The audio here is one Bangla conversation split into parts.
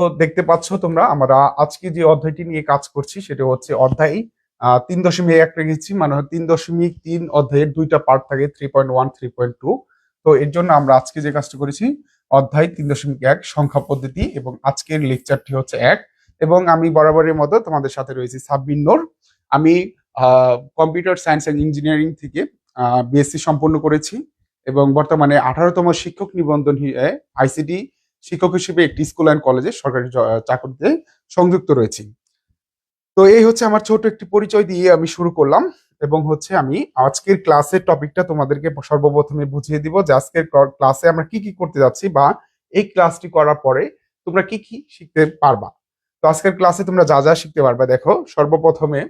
তো দেখতে পাচ্ছ তোমরা আমরা আজকে যে অধ্যায়টি নিয়ে কাজ করছি সেটা হচ্ছে অধ্যায় 3.1 রেখেছি, মানে 3.3 অধ্যায়ের দুইটা পার্ট থাকে, 3.1 3.2। তো এর জন্য আমরা আজকে যে কাজটা করেছি অধ্যায় 3.1 সংখ্যা পদ্ধতি, এবং আজকের লেকচারটি হচ্ছে 1। এবং আমি বরাবরের মতো তোমাদের সাথে রয়েছি সাব্বির নূর। আমি কম্পিউটার সায়েন্স অ্যান্ড ইঞ্জিনিয়ারিং থেকে বিএসসি সম্পন্ন করেছি এবং বর্তমানে 18তম শিক্ষক নিবন্ধন আইসিটি শিক্ষক হিসেবে একটি স্কুল অ্যান্ড কলেজে সরকারি চাকরিতে সংযুক্ত রয়েছি। তো এই হচ্ছে আমার ছোট একটি পরিচয় দিয়ে আমি শুরু করলাম, এবং হচ্ছে আমি আজকের ক্লাসের টপিকটা তোমাদেরকে সর্বপ্রথমে বুঝিয়ে দিব যে আজকের ক্লাসে আমরা কি কি করতে যাচ্ছি, বা এই ক্লাসটি করার পরে তোমরা কি কি শিখতে পারবা। তো আজকের ক্লাসে তোমরা যা যা শিখতে পারবা, দেখো সর্বপ্রথমে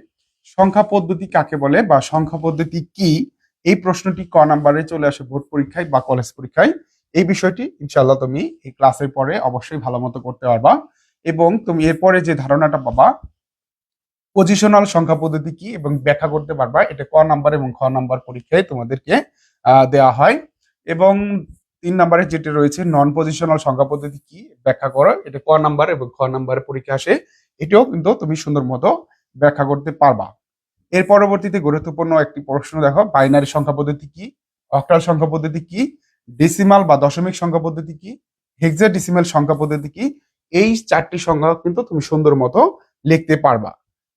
সংখ্যা পদ্ধতি কাকে বলে বা সংখ্যা পদ্ধতি কি, এই প্রশ্নটি ক নাম্বারে চলে আসে বোর্ড পরীক্ষায় বা কলেজ পরীক্ষায়। এই বিষয়টি ইনশাল্লাহ তুমি এই ক্লাসের পরে অবশ্যই ভালো মতো করতে পারবা, এবং তুমি এরপরে যে ধারণাটা পাবা পজিশনাল সংখ্যা পদ্ধতি কি এবং ব্যাখ্যা করতে পারবা। এটা ক নাম্বার এবং খ নাম্বার পরীক্ষায় তোমাদেরকে দেওয়া হয়। এবং 3 নাম্বারে যেটা রয়েছে নন পজিশনাল সংখ্যা পদ্ধতি কি ব্যাখ্যা করো, এটা ক নাম্বার এবং খ নাম্বারের পরীক্ষা আসে। এটাও কিন্তু তুমি সুন্দর মতো ব্যাখ্যা করতে পারবা। এর পরবর্তীতে গুরুত্বপূর্ণ একটি প্রশ্ন দেখো, বাইনারি সংখ্যা পদ্ধতি কি, অক্টাল সংখ্যা পদ্ধতি কি, ডেসিমাল বা দশমিক সংখ্যা পদ্ধতি কি, হেক্সাডেসিমাল সংখ্যা পদ্ধতি কি। এই 4টি সংখ্যা কিন্তু তুমি সুন্দর মতো লিখতে পারবা।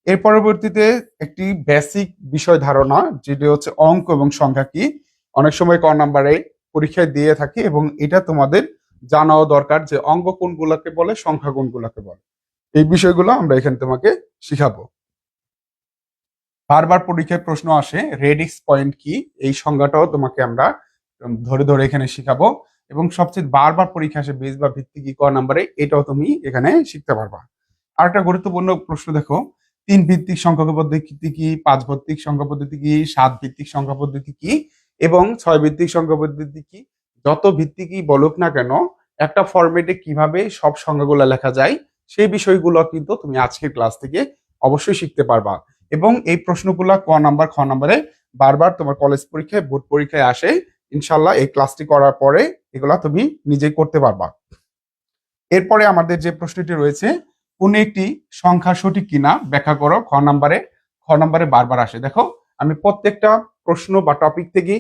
এর পরবর্তীতে একটি বেসিক বিষয় ধারণা, যেটি হচ্ছে অঙ্ক এবং সংখ্যা কি, অনেক সময় ক নাম্বারে পরীক্ষায় দিয়ে থাকে, এবং এটা তোমাদের জানাও দরকার যে অঙ্ক কোনগুলোকে বলে, সংখ্যা কোনগুলোকে বলে। এই বিষয়গুলো আমরা এখানে তোমাকে শিখাবো। বারবার পরীক্ষায় প্রশ্ন আসে রেডিক্স পয়েন্ট কি, এই সংজ্ঞাটাও তোমাকে আমরা ধরে ধরে এখানে শিখাবো। এবং সবচেয়ে বারবার পরীক্ষা আসে বেস বা ভিত্তি কি, ক নাম্বারে, এটাও তুমি এখানে শিখতে পারবা। আর একটা গুরুত্বপূর্ণ প্রশ্ন দেখো, 3 ভিত্তিক সংখ্যা পদ্ধতি কি, 5 ভিত্তিক সংখ্যা পদ্ধতি কি, 7 ভিত্তিক সংখ্যা পদ্ধতি কি, এবং 6 ভিত্তিক সংখ্যা পদ্ধতি কি। যত ভিত্তিকই বলুক না কেন, একটা ফরম্যাটে কিভাবে সব সংখ্যাগুলো লেখা যায় সেই বিষয়গুলো কিন্তু তুমি আজকের ক্লাস থেকে অবশ্যই শিখতে পারবা। এবং এই প্রশ্নগুলা ক নাম্বার খ নাম্বারে বারবার তোমার কলেজ পরীক্ষায় বোর্ড পরীক্ষায় আসে। ইনশাল্লাহ এই ক্লাসটি করার পরে এগুলা তুমি নিজেই করতে পারবা। এরপরে আমাদের যে প্রশ্নটি রয়েছে, কোন একটি সংখ্যা সঠিক কিনা ব্যাখ্যা করো, খ নাম্বারে বারবার আসে। দেখো আমি প্রত্যেকটা প্রশ্ন বা টপিক থেকে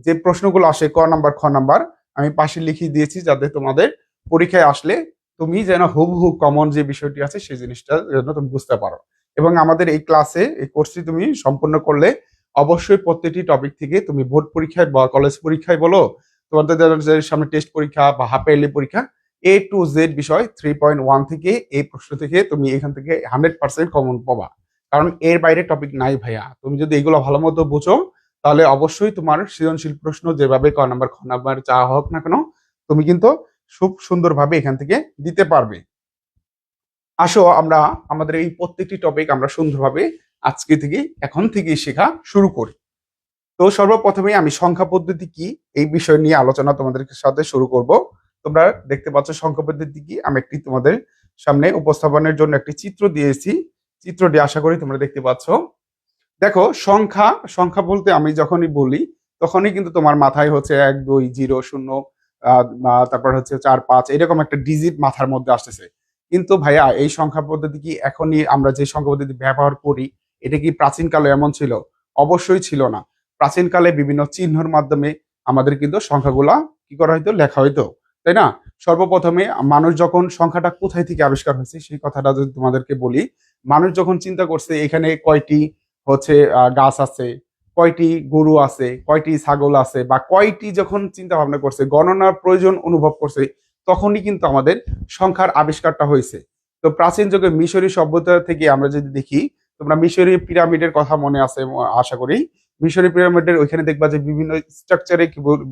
যে প্রশ্নগুলো আসে ক নাম্বার খ নাম্বার আমি পাশে লিখিয়ে দিয়েছি, যাতে তোমাদের পরীক্ষায় আসলে তুমি যেন হুবহু কমন যে বিষয়টি আছে সেই জিনিসটা যেন তুমি বুঝতে পারো। এবং আমাদের এই ক্লাসে এই কোর্সটি তুমি সম্পূর্ণ করলে অবশ্যই প্রত্যেকটি টপিক থেকে তুমি বোর্ড পরীক্ষায় বা কলেজ পরীক্ষায় বলো, তোমাদের সামনে টেস্ট পরীক্ষা বা হাফ ইয়ারলি পরীক্ষা, A to Z বিষয় 3.1 থেকে এই প্রশ্ন থেকে তুমি এখান থেকে 100% কমন পাবা। কারণ এর বাইরে টপিক নাই ভাইয়া। তুমি যদি এগুলো ভালো মতো বুঝো তাহলে অবশ্যই তোমার সৃজনশীল প্রশ্ন যেভাবে ক নাম্বার খ নাম্বার যা হোক না কেন তুমি কিন্তু খুব সুন্দরভাবে এখান থেকে দিতে পারবে। আসো আমরা আমাদের এই প্রত্যেকটি টপিক আমরা সুন্দরভাবে আজকে থেকে এখন থেকেই শেখা শুরু করি। তো সর্বপ্রথমে আমি সংখ্যা পদ্ধতি কি এই বিষয় নিয়ে আলোচনা তোমাদের সাথে শুরু করব। তোমরা দেখতে পাচ্ছ সংখ্যা পদ্ধতি কি, আমি একটি তোমাদের সামনে উপস্থাপনের জন্য একটি চিত্র দিয়েছি। চিত্রটি আশা করি তোমরা দেখতে পাচ্ছ। দেখো সংখ্যা সংখ্যা বলতে আমি যখনই বলি তখনই কিন্তু তোমার মাথায় হচ্ছে 1 2 0 0 তারপর হচ্ছে 4 5 এরকম একটা ডিজিট মাথার মধ্যে আসতেছে। কিন্তু ভাইয়া এই সংখ্যা পদ্ধতি কি এখনই আমরা যে সংখ্যা পদ্ধতি ব্যবহার করি এটা কি প্রাচীনকালে এমন ছিল? অবশ্যই ছিল না। প্রাচীনকালে বিভিন্ন চিহ্নের মাধ্যমে আমাদের কিন্তু সংখ্যাগুলা কি করা হইতো, লেখা হইতো, তাই না? সর্বপ্রথমে মানুষ যখন সংখ্যাটা কোথায় থেকে আবিষ্কার হয়েছে সেই কথাটা যদি তোমাদেরকে বলি, মানুষ যখন চিন্তা করছে এখানে কয়টি হচ্ছে গাছ আছে, কয়টি গরু আছে, কয়টি ছাগল আছে, বা কয়টি যখন চিন্তা ভাবনা করছে, গণনার প্রয়োজন অনুভব করছে, তখনই কিন্তু আমাদের সংখ্যার আবিষ্কারটা হয়েছে। তো প্রাচীন যুগে মিশরী সভ্যতা থেকে আমরা যদি দেখি, তোমরা মিশরী পিরামিডের কথা মনে আছে আশা করি। মিশরী পিরামিডের ওইখানে দেখবা যে বিভিন্ন স্ট্রাকচারে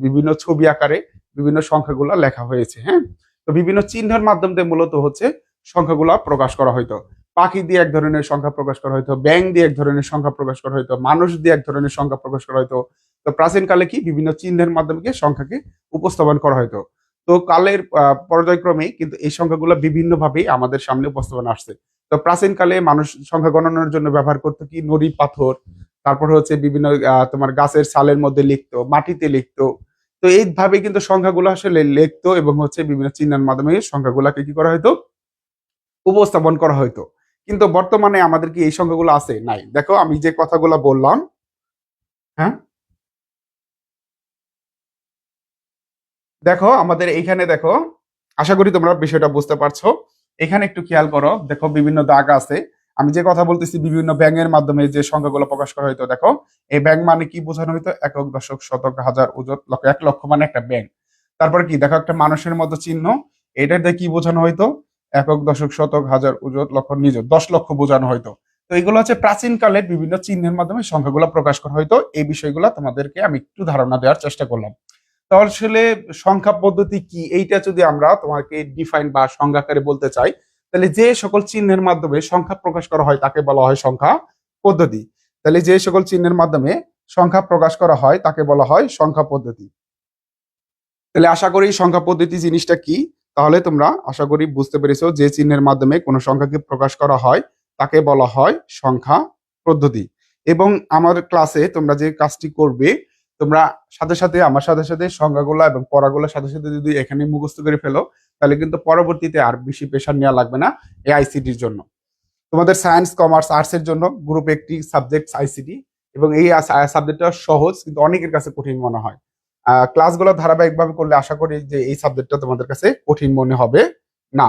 বিভিন্ন ছবি আকারে বিভিন্ন সংখ্যাগুলো লেখা হয়েছে। হ্যাঁ, তো বিভিন্ন চিহ্নের মাধ্যমে মূলত হচ্ছে সংখ্যাগুলো প্রকাশ করা হয়তো। পাখি দিয়ে এক ধরনের সংখ্যা প্রকাশ করা হয়তো, ব্যাং দিয়ে এক ধরনের সংখ্যা প্রকাশ করা হয়তো, মানুষ দিয়ে এক ধরনের সংখ্যা প্রকাশ করা হয়তো। তো প্রাচীনকালে কি বিভিন্ন চিহ্নের মাধ্যমে সংখ্যাকে উপস্থাপন করা হয়তো। তো কালের পর্যায়ক্রমে কিন্তু এই সংখ্যাগুলো বিভিন্নভাবে আমাদের সামনে উপস্থাপন আসছে। তো প্রাচীনকালে মানুষ সংখ্যা গণনার জন্য ব্যবহার করতো কি নুড়ি পাথর, তারপর হচ্ছে বিভিন্ন তোমার গাছের ছালের মধ্যে লিখতো, মাটিতে লিখতো। তো এইভাবে কিন্তু সংখ্যাগুলো আসলে লিখতো এবং হচ্ছে বিভিন্ন চিহ্নের মাধ্যমে সংখ্যাগুলোকে কি করা হয়তো উপস্থাপন করা হইতো। কিন্তু বর্তমানে আমাদের কি এই সংখ্যাগুলো আছে? নাই। দেখো আমি যে কথাগুলো বললাম, হ্যাঁ, দেখো আমাদের এইখানে দেখো, আশা করি তোমরা বিষয়টা বুঝতে পারছো। এখানে একটু খেয়াল করো, দেখো বিভিন্ন দাগ আছে। আমি যে কথা বলতেছি বিভিন্ন ব্যাঙের মাধ্যমে যে সংখ্যাগুলো প্রকাশ করা হইতো, দেখো এই ব্যাঙ মানে কি বোঝানো হইতো? একক, দশক, শতক, হাজার, অযুত, লক্ষ। 1 লক্ষ মানে একটা ব্যাঙ। তারপরে কি দেখো একটা মানুষের মতো চিহ্ন, এটা দিয়ে কি বোঝানো হইতো? একক, দশক, শতক, হাজার, অযুত, লক্ষ, নিযুত, 10 লক্ষ বোঝানো হইতো। তো এগুলো হচ্ছে প্রাচীন কালের বিভিন্ন চিহ্নের মাধ্যমে সংখ্যাগুলো প্রকাশ করা হইতো। এই বিষয়গুলো তোমাদেরকে আমি একটু ধারণা দেওয়ার চেষ্টা করলাম। তাহলে আসলে সংখ্যা পদ্ধতি কি, এইটা যদি আমরা তোমাকে ডিফাইন বা সংজ্ঞাকারে বলতে চাই, তাহলে যে সকল চিহ্নের মাধ্যমে সংখ্যা প্রকাশ করা হয় তাকে বলা হয় সংখ্যা পদ্ধতি। তাহলে যে সকল চিহ্নের মাধ্যমে সংখ্যা প্রকাশ করা হয় তাকে বলা হয় সংখ্যা পদ্ধতি। তাহলে আশা করি সংখ্যা পদ্ধতি জিনিসটা কি, তাহলে তোমরা আশা করি বুঝতে পেরেছো। যে চিহ্নের মাধ্যমে কোনো সংখ্যাকে প্রকাশ করা হয় তাকে বলা হয় সংখ্যা পদ্ধতি। এবং আমার ক্লাসে তোমরা যে কাজটি করবে, তোমরা সাথে সাথে আমার সাথে সাথে সংখ্যাগুলো এবং পড়াগুলোর সাথে সাথে যদি এখানে মুখস্থ করে ফেলো, তাহলে কিন্তু পরবর্তীতে আর বেশি প্রেশার নেওয়া লাগবে না এই আইসিটির জন্য। তোমাদের সায়েন্স, কমার্স, আর্টস এর জন্য গ্রুপ একটি সাবজেক্ট আইসিটি, এবং এই সাবজেক্টটা সহজ কিন্তু অনেকের কাছে কঠিন মনে হয়। ক্লাসগুলো ধারাবাহিকভাবে করলে আশা করি যে এই সাবজেক্টটা তোমাদের কাছে কঠিন মনে হবে না।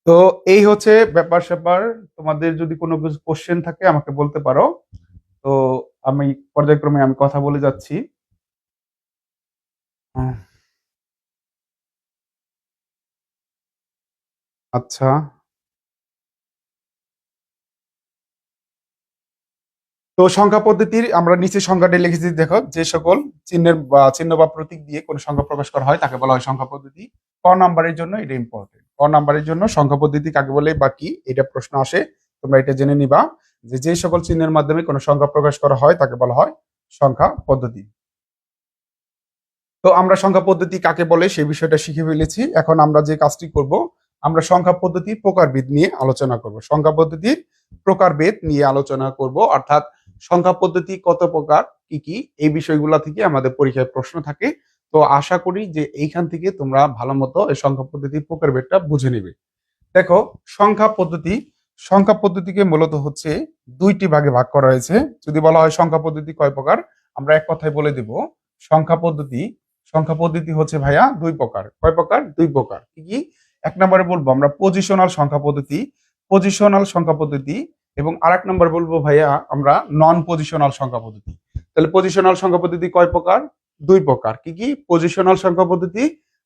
তো এই হচ্ছে ব্যাপার স্যাপার। তোমাদের যদি কোনো কিছু কোশ্চেন থাকে আমাকে বলতে পারো। তো আমি পর্যায়ক্রমে আমি কথা বলে যাচ্ছি। আহ, আচ্ছা, তো সংখ্যা পদ্ধতির আমরা নিচে সংখ্যাটি লিখেছি, দেখো যে সকল চিহ্নের বা চিহ্ন বা প্রতীক দিয়ে কোনো সংখ্যা প্রকাশ করা হয় তাকে বলা হয় সংখ্যা পদ্ধতি। ক নাম্বারের জন্য এটা ইম্পর্টেন্ট, ক নাম্বারের জন্য সংখ্যা পদ্ধতি কাকে বলে বা কি, এটা প্রশ্ন আসে, তোমরা এটা জেনে নিবা যে যে সকল চিহ্নের মাধ্যমে কোনো সংখ্যা প্রকাশ করা হয় তাকে বলা হয় সংখ্যা পদ্ধতি। তো আমরা সংখ্যা পদ্ধতি কাকে বলে সেই বিষয়টা শিখে ফেলেছি। এখন আমরা যে কাজটি করব, আমরা সংখ্যা পদ্ধতির প্রকারভেদ নিয়ে আলোচনা করব। সংখ্যা পদ্ধতির প্রকারভেদ নিয়ে আলোচনা করব, অর্থাৎ সংখ্যা পদ্ধতি কত প্রকার, কি কি, এই বিষয়গুলো থেকে আমাদের পরীক্ষায় প্রশ্ন থাকে। তো আশা করি যে এইখান থেকে তোমরা ভালো মতো এই সংখ্যা পদ্ধতির প্রকারভেদটা বুঝে নেবে। দেখো, সংখ্যা পদ্ধতি, সংখ্যা পদ্ধতিকে মূলত হচ্ছে দুইটি ভাগে ভাগ করা হয়েছে। যদি বলা হয় সংখ্যা পদ্ধতি কয় প্রকার, আমরা এক কথায় বলে দেব সংখ্যা পদ্ধতি, সংখ্যা পদ্ধতি হচ্ছে ভাইয়া দুই প্রকার। কয় প্রকার? দুই প্রকার। কি কি? এক নম্বরে বলবো আমরা পজিশনাল সংখ্যা পদ্ধতি, পজিশনাল সংখ্যা পদ্ধতি, এবং আরেক নম্বর বলবো ভাইয়া আমরা নন পজিশনাল সংখ্যা পদ্ধতি। তাহলে পজিশনাল সংখ্যা পদ্ধতি কয় প্রকার? দুই প্রকার। কি কি? পজিশনাল সংখ্যা পদ্ধতি,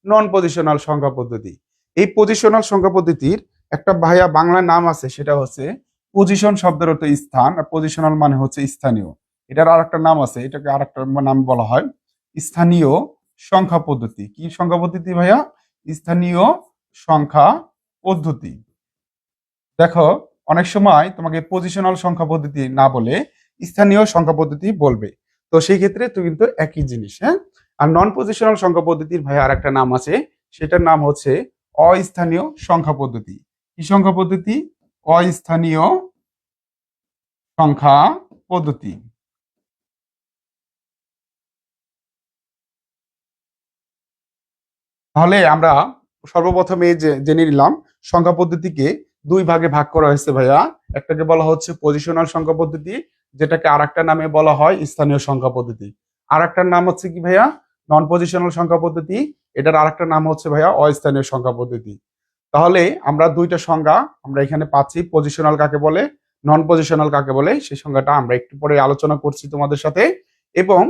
নন পজিশনাল সংখ্যা পদ্ধতি। এই পজিশনাল সংখ্যা পদ্ধতির একটা ভাইয়া বাংলা নাম আছে, সেটা হচ্ছে পজিশন শব্দের অর্থ স্থান, আর পজিশনাল মানে হচ্ছে স্থানীয়। এটার আর একটা নাম আছে, এটাকে আর একটা নাম বলা হয় স্থানীয় সংখ্যা পদ্ধতি। কি সংখ্যা পদ্ধতি ভাইয়া? স্থানীয় সংখ্যা পদ্ধতি। দেখো, অনেক সময় তোমাকে পজিশনাল সংখ্যা পদ্ধতি না বলে স্থানীয় সংখ্যা পদ্ধতি বলবে। তো সেই ক্ষেত্রে তো কিন্তু একই জিনিস, হ্যাঁ। আর নন পজিশনাল সংখ্যা পদ্ধতির ভাই আর একটা নাম আছে, সেটার নাম হচ্ছে অস্থানীয় সংখ্যা পদ্ধতি। কি সংখ্যা পদ্ধতি? অস্থানীয় সংখ্যা পদ্ধতি। তাহলে আমরা সর্বপ্রথমে যে জেনে নিলাম সংখ্যা পদ্ধতিকে দুই ভাগে ভাগ করা হয়েছে ভাইয়া। একটাকে বলা হচ্ছে পজিশনাল সংখ্যা পদ্ধতি, যেটাকে আর একটা নামে বলা হয় স্থানীয় সংখ্যা পদ্ধতি। আর একটার নাম হচ্ছে কি ভাইয়া? নন পজিশনাল সংখ্যা পদ্ধতি। এটার আর একটা নাম হচ্ছে ভাইয়া অস্থানীয় সংখ্যা পদ্ধতি। তাহলে আমরা দুইটা সংজ্ঞা আমরা এখানে পাচ্ছি, পজিশনাল কাকে বলে, নন পজিশনাল কাকে বলে, সেই সংজ্ঞাটা আমরা একটু পরে আলোচনা করছি তোমাদের সাথে। এবং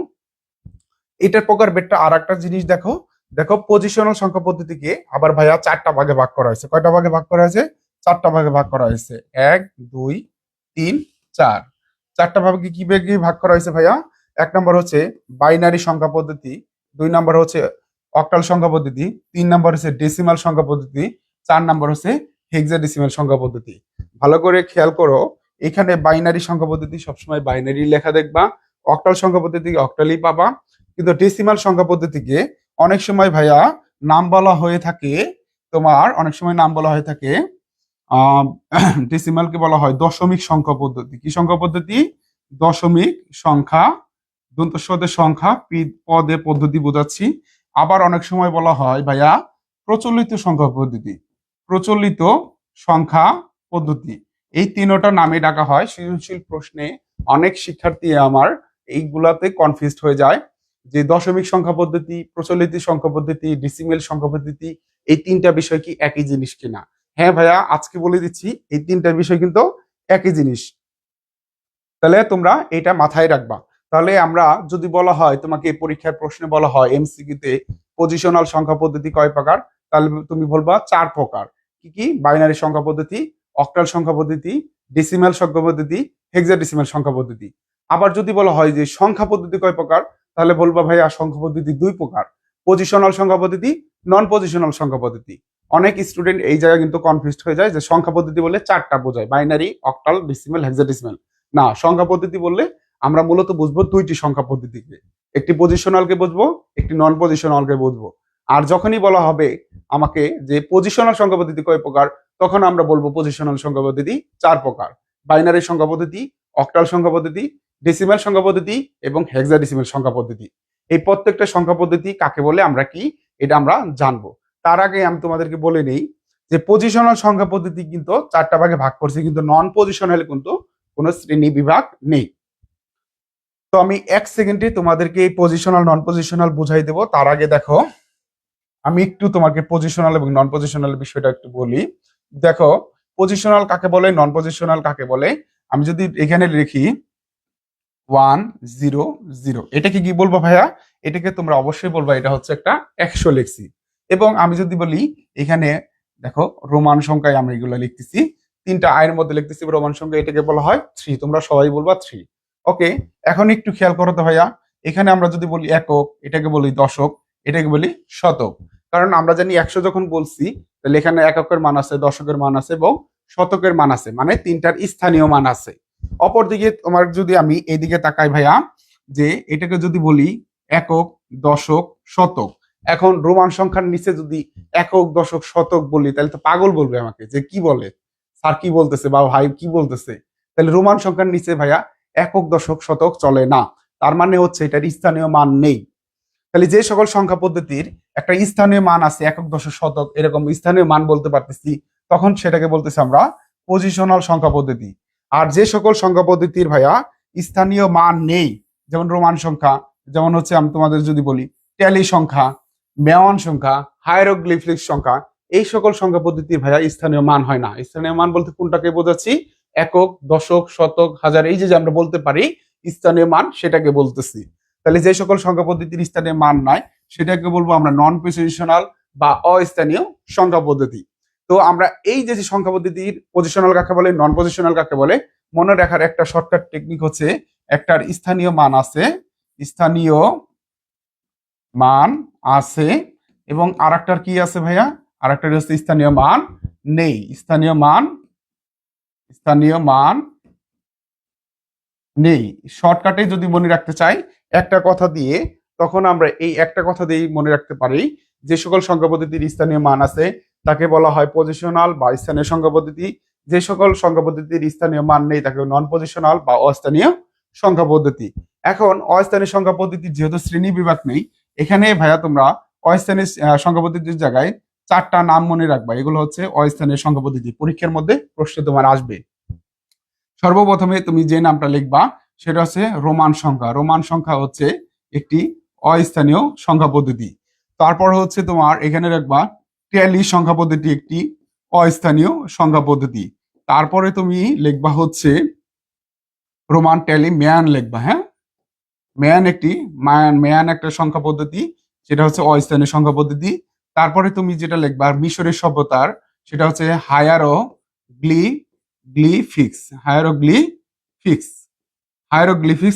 এটার প্রকারভেদটা আর একটা জিনিস দেখো, দেখো পজিশনাল সংখ্যা পদ্ধতিকে আবার ভাইয়া চারটা ভাগে ভাগ করা হয়েছে। কয়টা ভাগে ভাগ করা হয়েছে? চারটা ভাগে ভাগ করা হয়েছে। এক, দুই, তিন, চার। চারটা ভাগে কি ভাগে ভাগ করা হয়েছে ভাইয়া? এক নম্বর হচ্ছে বাইনারি সংখ্যা পদ্ধতি, দুই নম্বর হচ্ছে অক্টাল সংখ্যা পদ্ধতি, তিন নম্বর হচ্ছে ডেসিমাল সংখ্যা পদ্ধতি, চার নম্বর হচ্ছে হেক্সাডেসিমাল সংখ্যা পদ্ধতি। ভালো করে খেয়াল করো, এখানে বাইনারি সংখ্যা পদ্ধতি সবসময় বাইনারি লেখা দেখবা, অক্টাল সংখ্যা পদ্ধতি অক্টালই পাবা। কিন্তু ডেসিমাল সংখ্যা পদ্ধতিকে অনেক সময় ভাইয়া নাম বলা হয়ে থাকে, তোমার অনেক সময় নাম বলা হয়ে থাকে ডেসিমালকে বলা হয় দশমিক সংখ্যা পদ্ধতি। কি সংখ্যা পদ্ধতি? দশমিক সংখ্যা, দন্তস্বদের সংখ্যা, পদে পদ্ধতি বোঝাচ্ছি। আবার অনেক সময় বলা হয় ভাইয়া প্রচলিত সংখ্যা পদ্ধতি। প্রচলিত সংখ্যা পদ্ধতি। এই তিনটা নামে ডাকা হয়। সৃজনশীল প্রশ্নে অনেক শিক্ষার্থী আমার এইগুলাতে কনফিউজড হয়ে যায় যে দশমিক সংখ্যা পদ্ধতি, প্রচলিত সংখ্যা পদ্ধতি, ডেসিমেল সংখ্যা পদ্ধতি, এই তিনটা বিষয় কি একই জিনিস কিনা। হ্যাঁ ভাইয়া, আজকে বলে দিচ্ছি এই তিনটা বিষয় কিন্তু একই জিনিস। তাহলে তোমরা এটা মাথায় রাখবা। তাহলে আমরা যদি বলা হয় তোমাকে পরীক্ষার প্রশ্নে বলা হয় এমসিকিউতে পজিশনাল সংখ্যা পদ্ধতি কয় প্রকার, তাহলে তুমি বলবা 4 প্রকার। কি কি? বাইনারি সংখ্যা পদ্ধতি, অক্টাল সংখ্যা পদ্ধতি, ডেসিমাল সংখ্যা পদ্ধতি, হেক্সাডেসিমাল সংখ্যা পদ্ধতি। আবার যদি বলা হয় যে সংখ্যা পদ্ধতি কয় প্রকার, তাহলে বলবা ভাইয়া সংখ্যা পদ্ধতি 2 প্রকার, পজিশনাল সংখ্যা পদ্ধতি, নন পজিশনাল সংখ্যা পদ্ধতি। অনেক স্টুডেন্ট এই জায়গায় কিন্তু কনফিউজড হয়ে যায় যে সংখ্যা পদ্ধতি বলে 4টা বোঝায়, বাইনারি, অক্টাল, ডেসিমাল, হেক্সাডেসিমাল। না, সংখ্যা পদ্ধতি বললে আমরা মূলত বুঝবো 2টি সংখ্যা পদ্ধতিকে, একটি পজিশনালকে বুঝবো, একটি নন পজিশনালকে বুঝবো। আর যখনই বলা হবে আমাকে যে পজিশনাল সংখ্যা পদ্ধতি কয় প্রকার, তখন আমরা বলবো পজিশনাল সংখ্যা পদ্ধতি 4 প্রকার, বাইনারি সংখ্যা পদ্ধতি, অক্টাল সংখ্যা পদ্ধতি, ডেসিমাল সংখ্যা পদ্ধতি এবং হেক্সাডেসিমাল সংখ্যা পদ্ধতি। এই প্রত্যেকটা সংখ্যা পদ্ধতি কাকে বলে আমরা কি এটা আমরা জানবো। তার আগে আমি তোমাদেরকে বলে নেই যে পজিশনাল সংখ্যা পদ্ধতি কিন্তু 4টা ভাগে ভাগ করছে, কিন্তু নন পজিশনাল কিন্তু কোনো শ্রেণী বিভাগ নেই। তো আমি 1 সেকেন্ডে তোমাদেরকে এই পজিশনাল নন পজিশনাল বুঝাই দেব। তার আগে দেখো আমি একটু তোমাকে পজিশনাল এবং নন পজিশনাল বিষয়টা একটু বলি। দেখো পজিশনাল কাকে বলে, নন পজিশনাল কাকে বলে। আমি যদি এখানে লিখি 1 0 0, এটাকে কি বলবো ভাইয়া? এটাকে তোমরা অবশ্যই বলবা এটা হচ্ছে একটা 100 লিখছি। এবং আমি যদি বলি এখানে দেখো রোমান সংখ্যায় আমরা এগুলো লিখতেছি, 3টা আয়ের মধ্যে লিখতেছি রোমান সংখ্যা, এটাকে বলা হয় 3, তোমরা সবাই বলবা 3। ওকে, এখন একটু খেয়াল করো তো ভাইয়া, এখানে আমরা যদি বলি একক, এটাকে বলি দশক, এটাকে বলি শতক। কারণ আমরা জানি 100 যখন বলছি তাহলে এখানে এককের মান আছে, দশকের মান আছে এবং শতকের মান আছে, মানে 3টার স্থানীয় মান আছে। অপরদিকে তোমার যদি আমি এইদিকে তাকাই ভাইয়া, যে এটাকে যদি বলি একক, দশক, শতক, এখন রোমান সংখ্যার নিচে যদি একক, দশক, শতক বলি তাহলে তো পাগল বলবে আমাকে যে কি বলে স্যার, কি বলতেছে বা ভাই কি বলতেছে। তাহলে রোমান সংখ্যার নিচে ভাইয়া একক, দশক, শতক চলে না। তার মানে হচ্ছে এটার স্থানীয় মান নেই। তাহলে যে সকল সংখ্যা পদ্ধতির একটা স্থানীয় মান আছে, একক, দশক, শতক এরকম স্থানীয় মান বলতে পারতেছি, তখন সেটাকে বলতেছি আমরা পজিশনাল সংখ্যা পদ্ধতি। আর যে সকল সংখ্যা পদ্ধতির ভাইয়া স্থানীয় মান নেই, যেমন রোমান সংখ্যা, যেমন হচ্ছে আমি তোমাদের যদি বলি ট্যালি সংখ্যা, মেওয়ান সংখ্যা, হায়ারোগ্লিফিক সংখ্যা, এই সকল সংখ্যা পদ্ধতির ভাইয়া স্থানীয় মান হয় না। স্থানীয় মান বলতে কোনটাকে বোঝাচ্ছি? একক, দশক, শতক, হাজার, এই যে আমরা বলতে পারি স্থানীয় মান, সেটাকে বলতেছি। তাহলে যে সকল সংখ্যা পদ্ধতির স্থানীয় মান নাই সেটাকে বলবো আমরা নন পজিশনাল বা অস্থানীয় সংখ্যা পদ্ধতি। তো আমরা এই যে সংখ্যা পদ্ধতির পজিশনাল কাকে বলে, নন পজিশনাল কাকে বলে, মনে রাখার একটা শর্টকাট টেকনিক হচ্ছে একটার স্থানীয় মান আছে, স্থানীয় মান আছে, এবং আরেকটার কি আছে ভাইয়া? আরেকটার হচ্ছে স্থানীয় মান নেই। স্থানীয় মান নেই। শর্টকাটে যদি মনে রাখতে চাই একটা কথা দিয়ে, তখন আমরা এই একটা কথা দিয়েই মনে রাখতে পারি যে সকল সংখ্যা পদ্ধতির স্থানীয় মান আছে তাকে বলা হয় পজিশনাল বা স্থানীয় সংখ্যা পদ্ধতি। যে সকল সংখ্যা পদ্ধতির স্থানীয় মান নেই তাকে নন পজিশনাল বা অস্থানীয় সংখ্যা পদ্ধতি। এখন অস্থানীয় সংখ্যা পদ্ধতির যেহেতু শ্রেণী বিভাগ নেই, এখানে ভাইয়া তোমরা অস্থানীয় সংখ্যা পদ্ধতির জায়গায় 4টা নাম মনে রাখবা। এগুলো হচ্ছে অস্থানীয় সংখ্যা পদ্ধতি, পরীক্ষার মধ্যে প্রশ্ন তোমার আসবে। সর্বপ্রথমে তুমি যে নামটা লিখবা সেটা হচ্ছে রোমান সংখ্যা। রোমান সংখ্যা হচ্ছে একটি অস্থানীয় সংখ্যা পদ্ধতি। তারপর হচ্ছে তোমার এখানে রাখবা ট্যালি সংখ্যা পদ্ধতি, একটি অস্থানীয় সংখ্যা পদ্ধতি। তারপরে তুমি লিখবা হচ্ছে রোমান ট্যালি ম্যান লিখবা। হ্যাঁ, ম্যান একটা সংখ্যা পদ্ধতি, সেটা হচ্ছে অস্থানীয় সংখ্যা পদ্ধতি। তারপরে তুমি যেটা লিখবা মিশরের সভ্যতার, সেটা হচ্ছে হায়ারোগ্লিফিক্স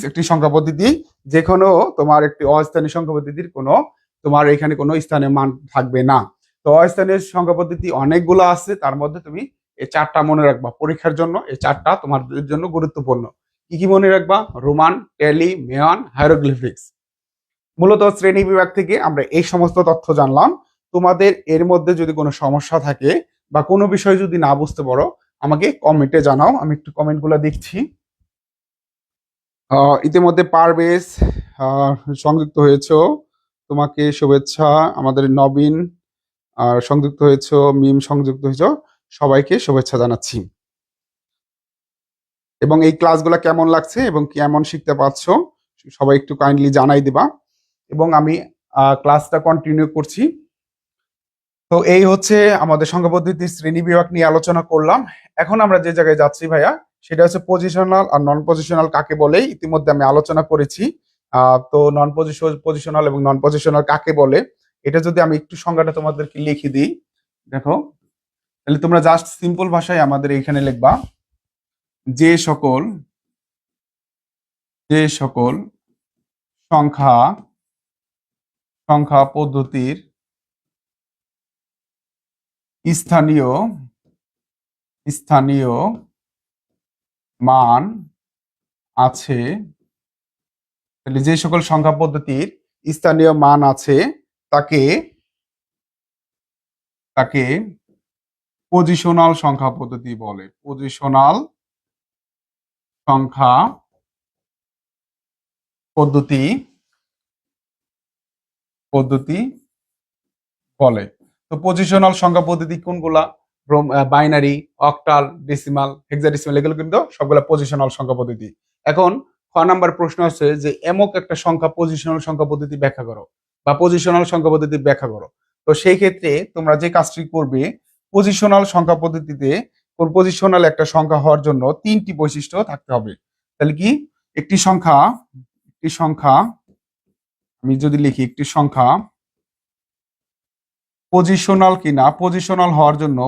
একটি সংখ্যা পদ্ধতি। যে কোনো তোমার একটি অস্থানীয় সংখ্যা পদ্ধতির কোনো তোমার এখানে কোনো স্থানীয় মান থাকবে না। তো অস্থানীয় সংখ্যা পদ্ধতি অনেকগুলো আছে, তার মধ্যে তুমি এই 4টা মনে রাখবা পরীক্ষার জন্য। এই 4টা তোমাদের জন্য গুরুত্বপূর্ণ। কি কি মনে রাখবা? Roman, tally, Mayan, hieroglyphics. মূলত শ্রেণী বিভাগ থেকে আমরা এই সমস্ত তথ্য জানলাম। তোমাদের এর মধ্যে যদি কোনো সমস্যা থাকে বা কোনো বিষয় যদি না বুঝতে পারো আমাকে কমেন্টে জানাও, আমি একটু কমেন্টগুলো দেখছি। ইতিমধ্যে পারভেজ সংযুক্ত হয়েছো, তোমাকে শুভেচ্ছা। আমাদের নবীন সংযুক্ত হয়েছো, মিম সংযুক্ত হয়েছো, সবাইকে শুভেচ্ছা জানাচ্ছি। এবং এই ক্লাসগুলো কেমন লাগছে এবং কেমন শিখতে পারছো সবাই একটু কাইন্ডলি জানাই দিবা। এবং আমি ক্লাসটা কন্টিনিউ করছি। তো এই হচ্ছে আমাদের সংখ্যা পদ্ধতির শ্রেণী বিভাগ নিয়ে আলোচনা করলাম। এখন আমরা যে জায়গায় যাচ্ছি ভাইয়া, সেটা হচ্ছে পজিশনাল আর নন পজিশনাল কাকে বলে ইতিমধ্যে আমি আলোচনা করেছি। তো নন পজিশনাল এবং নন পজিশনাল কাকে বলে, এটা যদি আমি একটু সংজ্ঞাটা তোমাদেরকে লিখে দিই, দেখো, তাহলে তোমরা জাস্ট সিম্পল ভাষায় আমাদের এখানে লিখবা যে সকল সংখ্যা সংখ্যা পদ্ধতির স্থানীয় স্থানীয় মান আছে, তাহলে যে সকল সংখ্যা পদ্ধতির স্থানীয় মান আছে তাকে তাকে পজিশনাল সংখ্যা পদ্ধতি বলে। পজিশনাল সংখ্যা পদ্ধতি পদ্ধতি বলে। তো পজিশনাল সংখ্যা পদ্ধতি কোনগুলা? বাইনারি, অক্টাল, ডেসিমাল, হেক্সাডেসিমাল, এগুলো কিন্তু সবগুলা পজিশনাল সংখ্যা পদ্ধতি। এখন খ নাম্বার প্রশ্ন হচ্ছে যে এমক একটা সংখ্যা পজিশনাল সংখ্যা পদ্ধতি ব্যাখ্যা করো বা পজিশনাল সংখ্যা পদ্ধতি ব্যাখ্যা করো। তো সেই ক্ষেত্রে তোমরা যে কাজটি করবে, পজিশনাল সংখ্যা পদ্ধতিতে কোন পজিশনাল একটা সংখ্যা হওয়ার জন্য তিনটি বৈশিষ্ট্য থাকতে হবে। তাহলে কি? একটি সংখ্যা আমি যদি লিখি একটি সংখ্যা পজিশনাল কিনা, পজিশনাল হওয়ার জন্য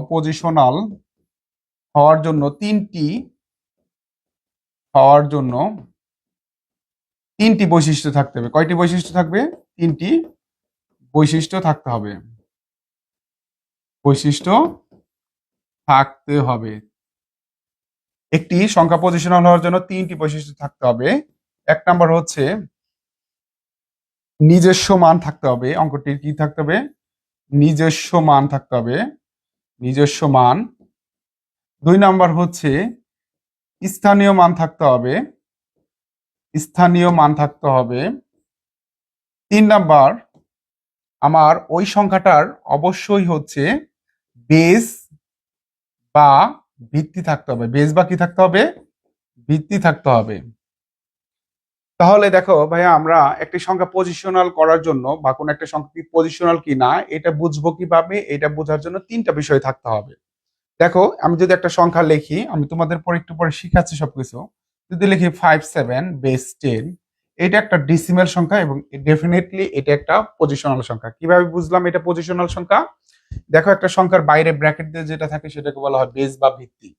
তিনটি বৈশিষ্ট্য থাকতে হবে। কয়টি বৈশিষ্ট্য থাকবে? তিনটি বৈশিষ্ট্য থাকতে হবে। একটি সংখ্যা পজিশনাল হওয়ার জন্য তিনটি বৈশিষ্ট্য থাকতে হবে। এক নাম্বার হচ্ছে নিজস্ব মান থাকতে হবে। অঙ্কটির কি থাকতে হবে? নিজস্ব মান থাকতে হবে। দুই নাম্বার হচ্ছে স্থানীয় মান থাকতে হবে। তিন নাম্বার, আমার ওই সংখ্যাটার অবশ্যই হচ্ছে বেস বা ভিত্তি থাকতে হবে। বেস বা কি থাকতে হবে? ভিত্তি থাকতে হবে। তাহলে দেখো ভাইয়া, আমরা একটি সংখ্যা পজিশনাল করার জন্য বা কোন একটা সংখ্যা পজিশনাল কি না এটা বুঝবো কিভাবে? এটা বোঝার জন্য তিনটা বিষয় থাকতে হবে। দেখো, আমি যদি একটা সংখ্যা লিখি, আমি তোমাদের পরে একটু পরে শিখাচ্ছি সবকিছু। যদি লিখি 5 7 বেস 10, এটা একটা ডিসিমাল সংখ্যা এবং ডেফিনেটলি এটা একটা পজিশনাল সংখ্যা। কিভাবে বুঝলাম এটা পজিশনাল সংখ্যা? দেখো, একটা সংখ্যার বাইরে ব্র্যাকেট দিয়ে যেটা থাকে সেটাকে বলা হয় বেস বা ভিত্তি।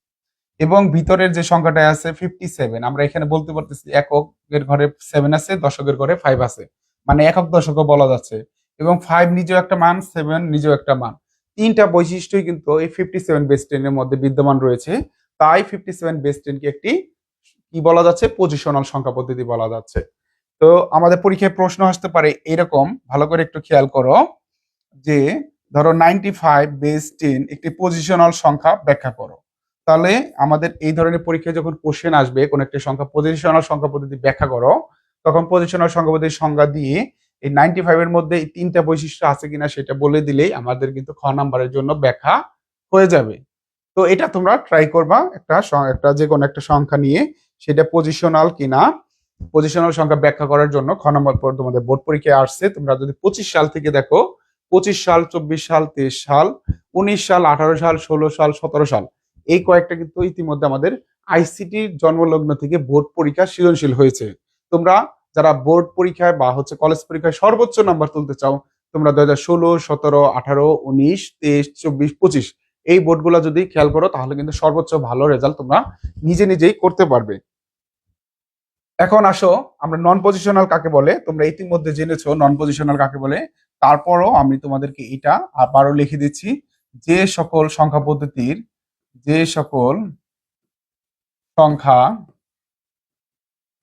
এবং ভিতরের যে সংখ্যাটা আছে 57, আমরা এখানে বলতে পারতেছি এককের ঘরে 7 আছে, দশকের ঘরে 5 আছে, মানে একক দশকও বলা যাচ্ছে। এবং 5 নিজেও একটা মান, 7 নিজেও একটা মান। তিনটা বৈশিষ্ট্যই কিন্তু এই 57 বেস 10 এর মধ্যে বিদ্যমান রয়েছে। তাই 57 বেস 10 কে একটি কি বলা যাচ্ছে? পজিশনাল সংখ্যা পদ্ধতি বলা যাচ্ছে। তো আমাদের পরীক্ষায় প্রশ্ন আসতে পারে এরকম, ভালো করে একটু খেয়াল করো, যে ধরো 95 বেস 10 একটি পজিশনাল সংখ্যা ব্যাখ্যা করো। তাহলে আমাদের এই ধরনের পরীক্ষায় যখন কোশ্চেন আসবে কোন একটা সংখ্যা পজিশনাল সংখ্যা পদ্ধতি ব্যাখ্যা করো, তখন পজিশনাল সংখ্যা পদ্ধতির সংজ্ঞা দিয়ে এই 95 এর মধ্যে এই তিনটা বৈশিষ্ট্য আছে কিনা সেটা বলে দিলেই আমাদের কিন্তু খ নাম্বারের জন্য ব্যাখ্যা হয়ে যাবে। তো এটা তোমরা ট্রাই করবা, একটা যে কোনো একটা সংখ্যা নিয়ে সেটা পজিশনাল কিনা, পজিশনাল সংখ্যা ব্যাখ্যা করার জন্য খ নম্বর পর তোমাদের বোর্ড পরীক্ষায় আসছে। তোমরা যদি 25 সাল থেকে দেখো, 25 সাল, 24 সাল, 23 সাল, 19 সাল, 18 সাল, 16 সাল, 17 সাল, এই কয়েকটা কিন্তু ইতিমধ্যে আমাদের আইসিটির জন্মলগ্ন থেকে বোর্ড পরীক্ষা সৃজনশীল হয়েছে। তোমরা যারা বোর্ড পরীক্ষায় বা হচ্ছে কলেজ পরীক্ষায় সর্বোচ্চ নাম্বার তুলতে চাও, তোমরা 2016, 17, 18, 19, 23, 24, 25 এই বোর্ডগুলো যদি খেয়াল করো তাহলে কিন্তু সর্বোচ্চ ভালো রেজাল্ট তোমরা নিজেই করতে পারবে। এখন আসো, আমরা নন পজিশনাল কাকে বলে তোমরা ইতিমধ্যে জেনেছো নন পজিশনাল কাকে বলে। তারপরও আমি তোমাদেরকে এটা আবারও লিখে দিচ্ছি, যে সকল সংখ্যা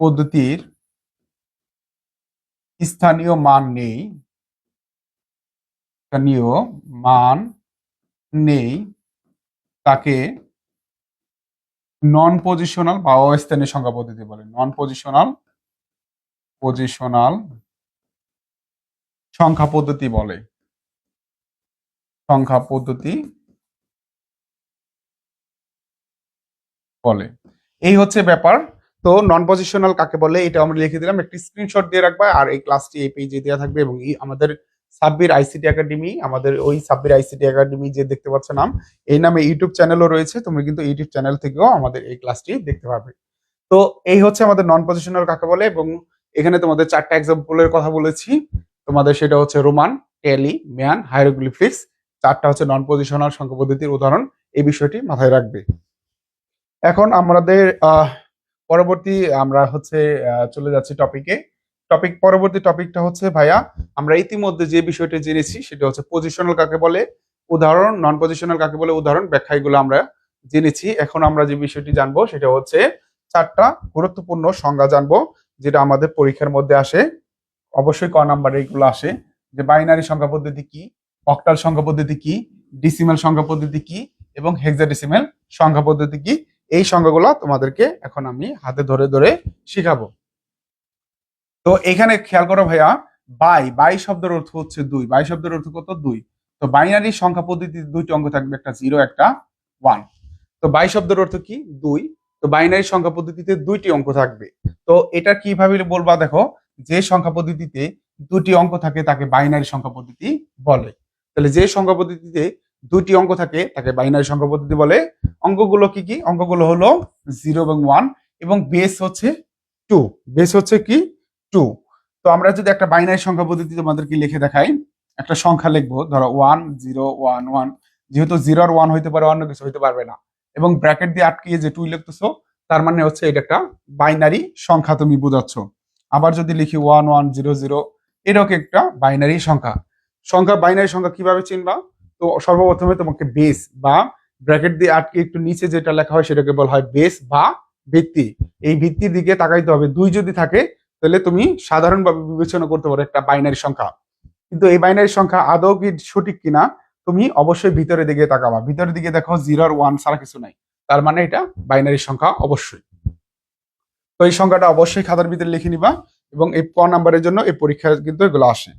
পদ্ধতির স্থানীয় মান নেই তাকে নন পজিশনাল বা অস্থানীয় সংখ্যা পদ্ধতি বলে। নন পজিশনাল সংখ্যা পদ্ধতি বলে। সংখ্যা পদ্ধতি বলে। এই হচ্ছে ব্যাপার। তো নন পজিশনাল কাকে বলে এটা আমরা লিখে দিলাম, একটি স্ক্রিনশট দিয়ে রাখবা। আর এই ক্লাসটি এই পেজে দেওয়া থাকবে এবং আমাদের সাব্বির আইসিটি একাডেমি, আমাদের ওই সাব্বির আইসিটি একাডেমি যে দেখতে পাচ্ছ নাম, এই নামে ইউটিউব চ্যানেলও রয়েছে। তুমি কিন্তু ইউটিউব চ্যানেল থেকেও আমাদের এই ক্লাসটি দেখতে পারবে। তো এই হচ্ছে আমাদের নন পজিশনাল কাকে বলে। এবং এখানে তোমাদের 4টা এক্সাম্পলের কথা বলেছি। তোমাদের সেটা হচ্ছে রোমান, ট্যালি, ম্যান, হাইরোগ্লিফিক্স। 4টা হচ্ছে নন পজিশনাল সংখ্যা পদ্ধতির উদাহরণ। এই বিষয়টি মাথায় রাখবে। এখন আমাদের পরবর্তী আমরা হচ্ছে চলে যাচ্ছি টপিকে। পরবর্তী টপিকটা হচ্ছে ভাইয়া, আমরা ইতিমধ্যে যে বিষয়টা জেনেছি সেটা হচ্ছে পজিশনাল কাকে বলে উদাহরণ, নন পজিশনাল কাকে বলে উদাহরণ, ব্যাখ্যা, এগুলো আমরা জেনেছি। এখন আমরা যে বিষয়টি জানবো সেটা হচ্ছে 4টা গুরুত্বপূর্ণ সংজ্ঞা জানবো যেটা আমাদের পরীক্ষার মধ্যে আসে। অবশ্যই ক নাম্বারে এগুলো আসে, যে বাইনারি সংখ্যা পদ্ধতি কি, অক্টাল সংখ্যা পদ্ধতি কি, ডিসিমাল সংখ্যা পদ্ধতি কি এবং হেক্সাডেসিমাল সংখ্যা পদ্ধতি কি। এই সংখ্যাগুলো তোমাদেরকে এখন আমি হাতে ধরে ধরে শিখাবো। তো এখানে খেয়াল করো ভাইয়া, বাই শব্দের অর্থ হচ্ছে 2। বাই শব্দের অর্থ কত? 2। তো বাইনারি সংখ্যা পদ্ধতিতে 2টি অঙ্ক থাকবে, একটা 0 একটা 1। তো বাই শব্দের অর্থ কি? 2। তো বাইনারি সংখ্যা পদ্ধতিতে 2টি অঙ্ক থাকবে। তো এটা কিভাবে বলবা? দেখো, যে সংখ্যা পদ্ধতিতে 2টি অঙ্ক থাকে তাকে বাইনারি সংখ্যা পদ্ধতি বলে। তাহলে যে সংখ্যা পদ্ধতিতে 2টি অঙ্ক থাকে তাকে বাইনারি সংখ্যা পদ্ধতি বলে। অঙ্কগুলো কি কি? অঙ্কগুলো হলো 0 এবং 1 এবং বেস হচ্ছে 2। বেস হচ্ছে কি? 2। তো আমরা যদি একটা বাইনারি সংখ্যা পদ্ধতি তোমাদেরকে লিখে দেখাই, একটা সংখ্যা লিখবো, ধরো 1 0 1 1। যেহেতু 0 আর 1 হইতে পারে, অন্য কিছু হইতে পারবে না, এবং ব্র্যাকেট দিয়ে আটকিয়ে যে 2 লিখতেছো, তার মানে হচ্ছে এটা একটা বাইনারি সংখ্যা তুমি বোঝাচ্ছ। আবার যদি লিখি 1 1 0 0, এটাও একটা বাইনারি সংখ্যা। বাইনারি সংখ্যা কিভাবে চিনবা? তো সর্বপ্রথমে তোমাকে বেস বা ব্র্যাকেট দিয়ে আটকে একটু নিচে যেটা লেখা হয় সেটাকে বলা হয় বেস বা ভিত্তি। এই ভিত্তির দিকে তাকাইতে হবে। 2 যদি থাকে তাহলে তুমি সাধারণভাবে বিবেচনা করতে পারো একটা বাইনারি সংখ্যা। কিন্তু এই বাইনারি সংখ্যা আদৌ কি সঠিক কিনা তুমি অবশ্যই ভিতরের দিকে তাকাবা। ভিতরের দিকে দেখো 0 আর 1 ছাড়া কিছু নাই, তার মানে এটা বাইনারি সংখ্যা অবশ্যই। তো এই সংখ্যাটা অবশ্যই খাতার ভিতরে লিখে নিবা এবং এই ক নাম্বারের জন্য এই পরীক্ষা কিন্তু এগুলো আসে।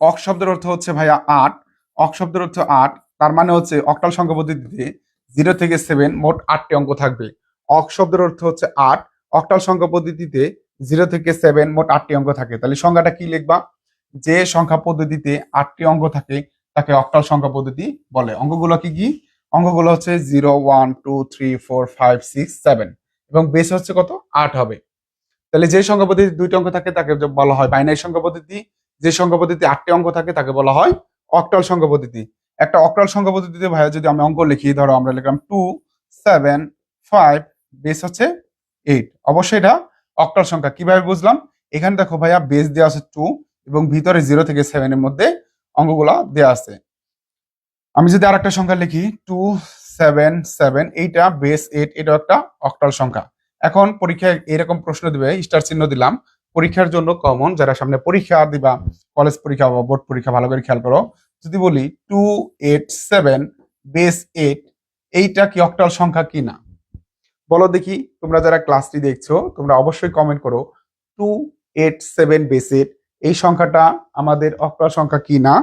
অক্ট শব্দের অর্থ হচ্ছে ভাইয়া 8। অক্ট শব্দের অর্থ 8, তার মানে হচ্ছে অক্টাল সংখ্যা পদ্ধতিতে 0 থেকে 7 মোট 8টি অঙ্ক থাকবে। অক্ট শব্দের অর্থ হচ্ছে 8। অক্টাল সংখ্যা পদ্ধতিতে 0 থেকে 7 মোট 8টি অঙ্ক থাকে। তাহলে সংখ্যাটা কি লিখবা? যে সংখ্যা পদ্ধতিতে 8টি অঙ্ক থাকে তাকে অক্টাল সংখ্যা পদ্ধতি বলে। অঙ্কগুলো কি কি? অঙ্কগুলো হচ্ছে 0 1 2 3 4 5 6 7 এবং বেস হচ্ছে কত? 8 হবে। তাহলে যে সংখ্যা পদ্ধতিতে 2টি অঙ্ক থাকে তাকে বলা হয় বাইনারি সংখ্যা পদ্ধতি। যে সংখ্যা পদ্ধতিতে 8টি অঙ্ক থাকে তাকে বলা হয় অক্টাল সংখ্যা পদ্ধতি। একটা অক্টাল সংখ্যা পদ্ধতিতে ভাইয়া যদি আমি অঙ্ক লিখি, ধরো আমরা লিখলাম 2 7 5, বেস হচ্ছে 8, অবশ্যই এটা অক্টাল সংখ্যা। কিভাবে বুঝলাম? এখানে দেখো ভাইয়া, বেস দেওয়া আছে 2 এবং ভিতরে 0 থেকে 7 এর মধ্যে অঙ্কগুলা দেওয়া আছে। আমি যদি আরেকটা সংখ্যা লিখি 2 7 7, এইটা বেস 8, এটা একটা অক্টাল সংখ্যা। এখন পরীক্ষায় এরকম প্রশ্ন দিবে, স্টার চিহ্ন দিলাম পরীক্ষার জন্য কমন, যারা সামনে পরীক্ষা দিবা, কলেজ পরীক্ষা বা বোর্ড পরীক্ষা, ভালো করে খেয়াল করো। যদি বলি 2 8 7 বেস 8, এইটা কি অক্টাল সংখ্যা কি না? বলো দেখি। তোমরা যারা ক্লাসটি দেখছো তোমরা অবশ্যই কমেন্ট করো 2 8 7 বেস 8 এই সংখ্যাটা আমাদের অক্টাল সংখ্যা কি না,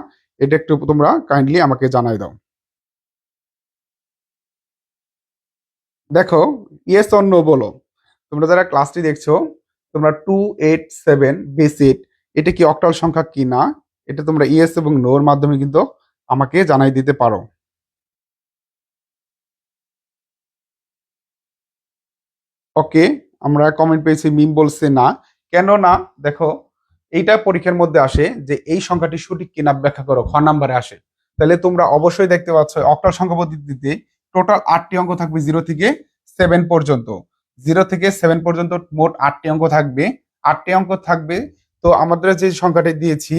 এটা একটু তোমরা কাইন্ডলি আমাকে জানাই দাও। দেখো, ইয়েস অর নো বলো। তোমরা যারা ক্লাসটি দেখছো, তোমরা 2 8 7 বেস 8 এটা কি অক্টাল সংখ্যা কি না, এটা তোমরা ইয়েস এবং নো এর মাধ্যমে কিন্তু আমাকে জানাই দিতে পারো। ওকে, আমরা কমেন্ট পেয়েছি, মিম বলছে না। কেন না? দেখো, এইটা পরীক্ষার মধ্যে আসে যে এই সংখ্যাটি সঠিক কিনা ব্যাখ্যা করো, খ নাম্বারে আসে। তাহলে তোমরা অবশ্যই দেখতে পাচ্ছ অক্টাল সংখ্যা পদ্ধতিতে টোটাল 8টি অঙ্ক থাকবে 0 থেকে 7 পর্যন্ত। 0 থেকে 7 পর্যন্ত মোট 8টি অঙ্ক থাকবে। 8টি অঙ্ক থাকবে। তো আমাদের যে সংখ্যাটি দিয়েছি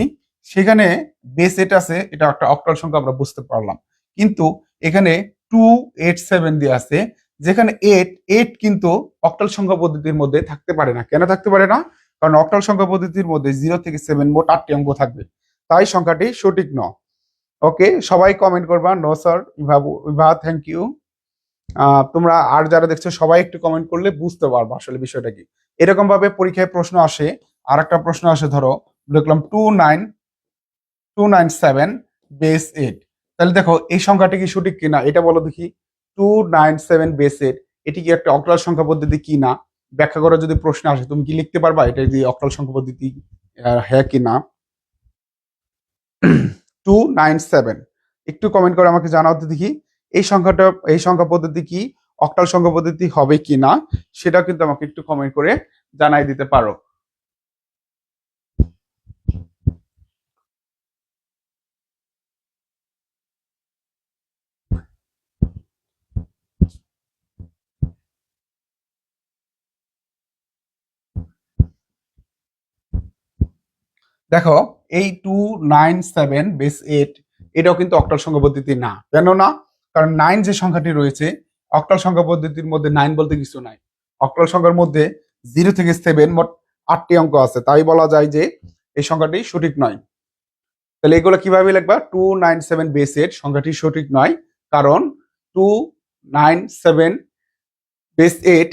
সেখানে বেস 8 আছে, এটা একটা অক্টাল সংখ্যা আমরা বুঝতে পারলাম। কিন্তু এখানে 2 8 7 দিয়ে আছে, যেখানে 8 কিন্তু অক্টাল সংখ্যা পদ্ধতির মধ্যে থাকতে পারে না। কেন থাকতে পারে না? কারণ অক্টাল সংখ্যা পদ্ধতির মধ্যে 0 থেকে 7 মোট 8টি অঙ্ক থাকবে, তাই সংখ্যাটি সঠিক নয়। ওকে, সবাই কমেন্ট করবা নো স্যার, ইভা থ্যাংক ইউ। তোমরা আর যারা দেখছো সবাই একটু কমেন্ট করলে বুঝতে পারবো আসলে বিষয়টা কি। এরকম ভাবে পরীক্ষায় প্রশ্ন আসে। আর একটা প্রশ্ন আসে, ধরো লিখলাম 2 9 297 বেস 8। তাহলে দেখো এই সংখ্যাটি কি সঠিক কিনা এটা বলো দেখি। 297 বেস 8 এটি কি একটা অক্টাল সংখ্যা পদ্ধতি কিনা ব্যাখ্যা করা যদি প্রশ্ন আসে তুমি কি লিখতে পারবা এটা যে অক্টাল সংখ্যা পদ্ধতি হ্যাঁ কিনা। 297 একটু কমেন্ট করে আমাকে জানাতে দেখি এই সংখ্যা পদ্ধতি কি অক্টাল সংখ্যা পদ্ধতি হবে কিনা সেটা কিন্তু আমাকে একটু কমেন্ট করে জানাই দিতে পারো। দেখো এই 297 বেস 8 এটাও কিন্তু অক্টাল সংখ্যা পদ্ধতি না। কেন না? কারণ 9 যে সংখ্যাটি রয়েছে অক্টাল সংখ্যা পদ্ধতির মধ্যে 9 বলতে কিছু নাই। অক্টাল সংখ্যার মধ্যে 0 থেকে 7 মোট 8টি অঙ্ক আছে, তাই বলা যায় যে এই সংখ্যাটি সঠিক নয়। তাহলে এগুলো কিভাবে লিখবা? 297 বেস 8 সংখ্যাটি সঠিক নয়, কারণ 297 বেস 8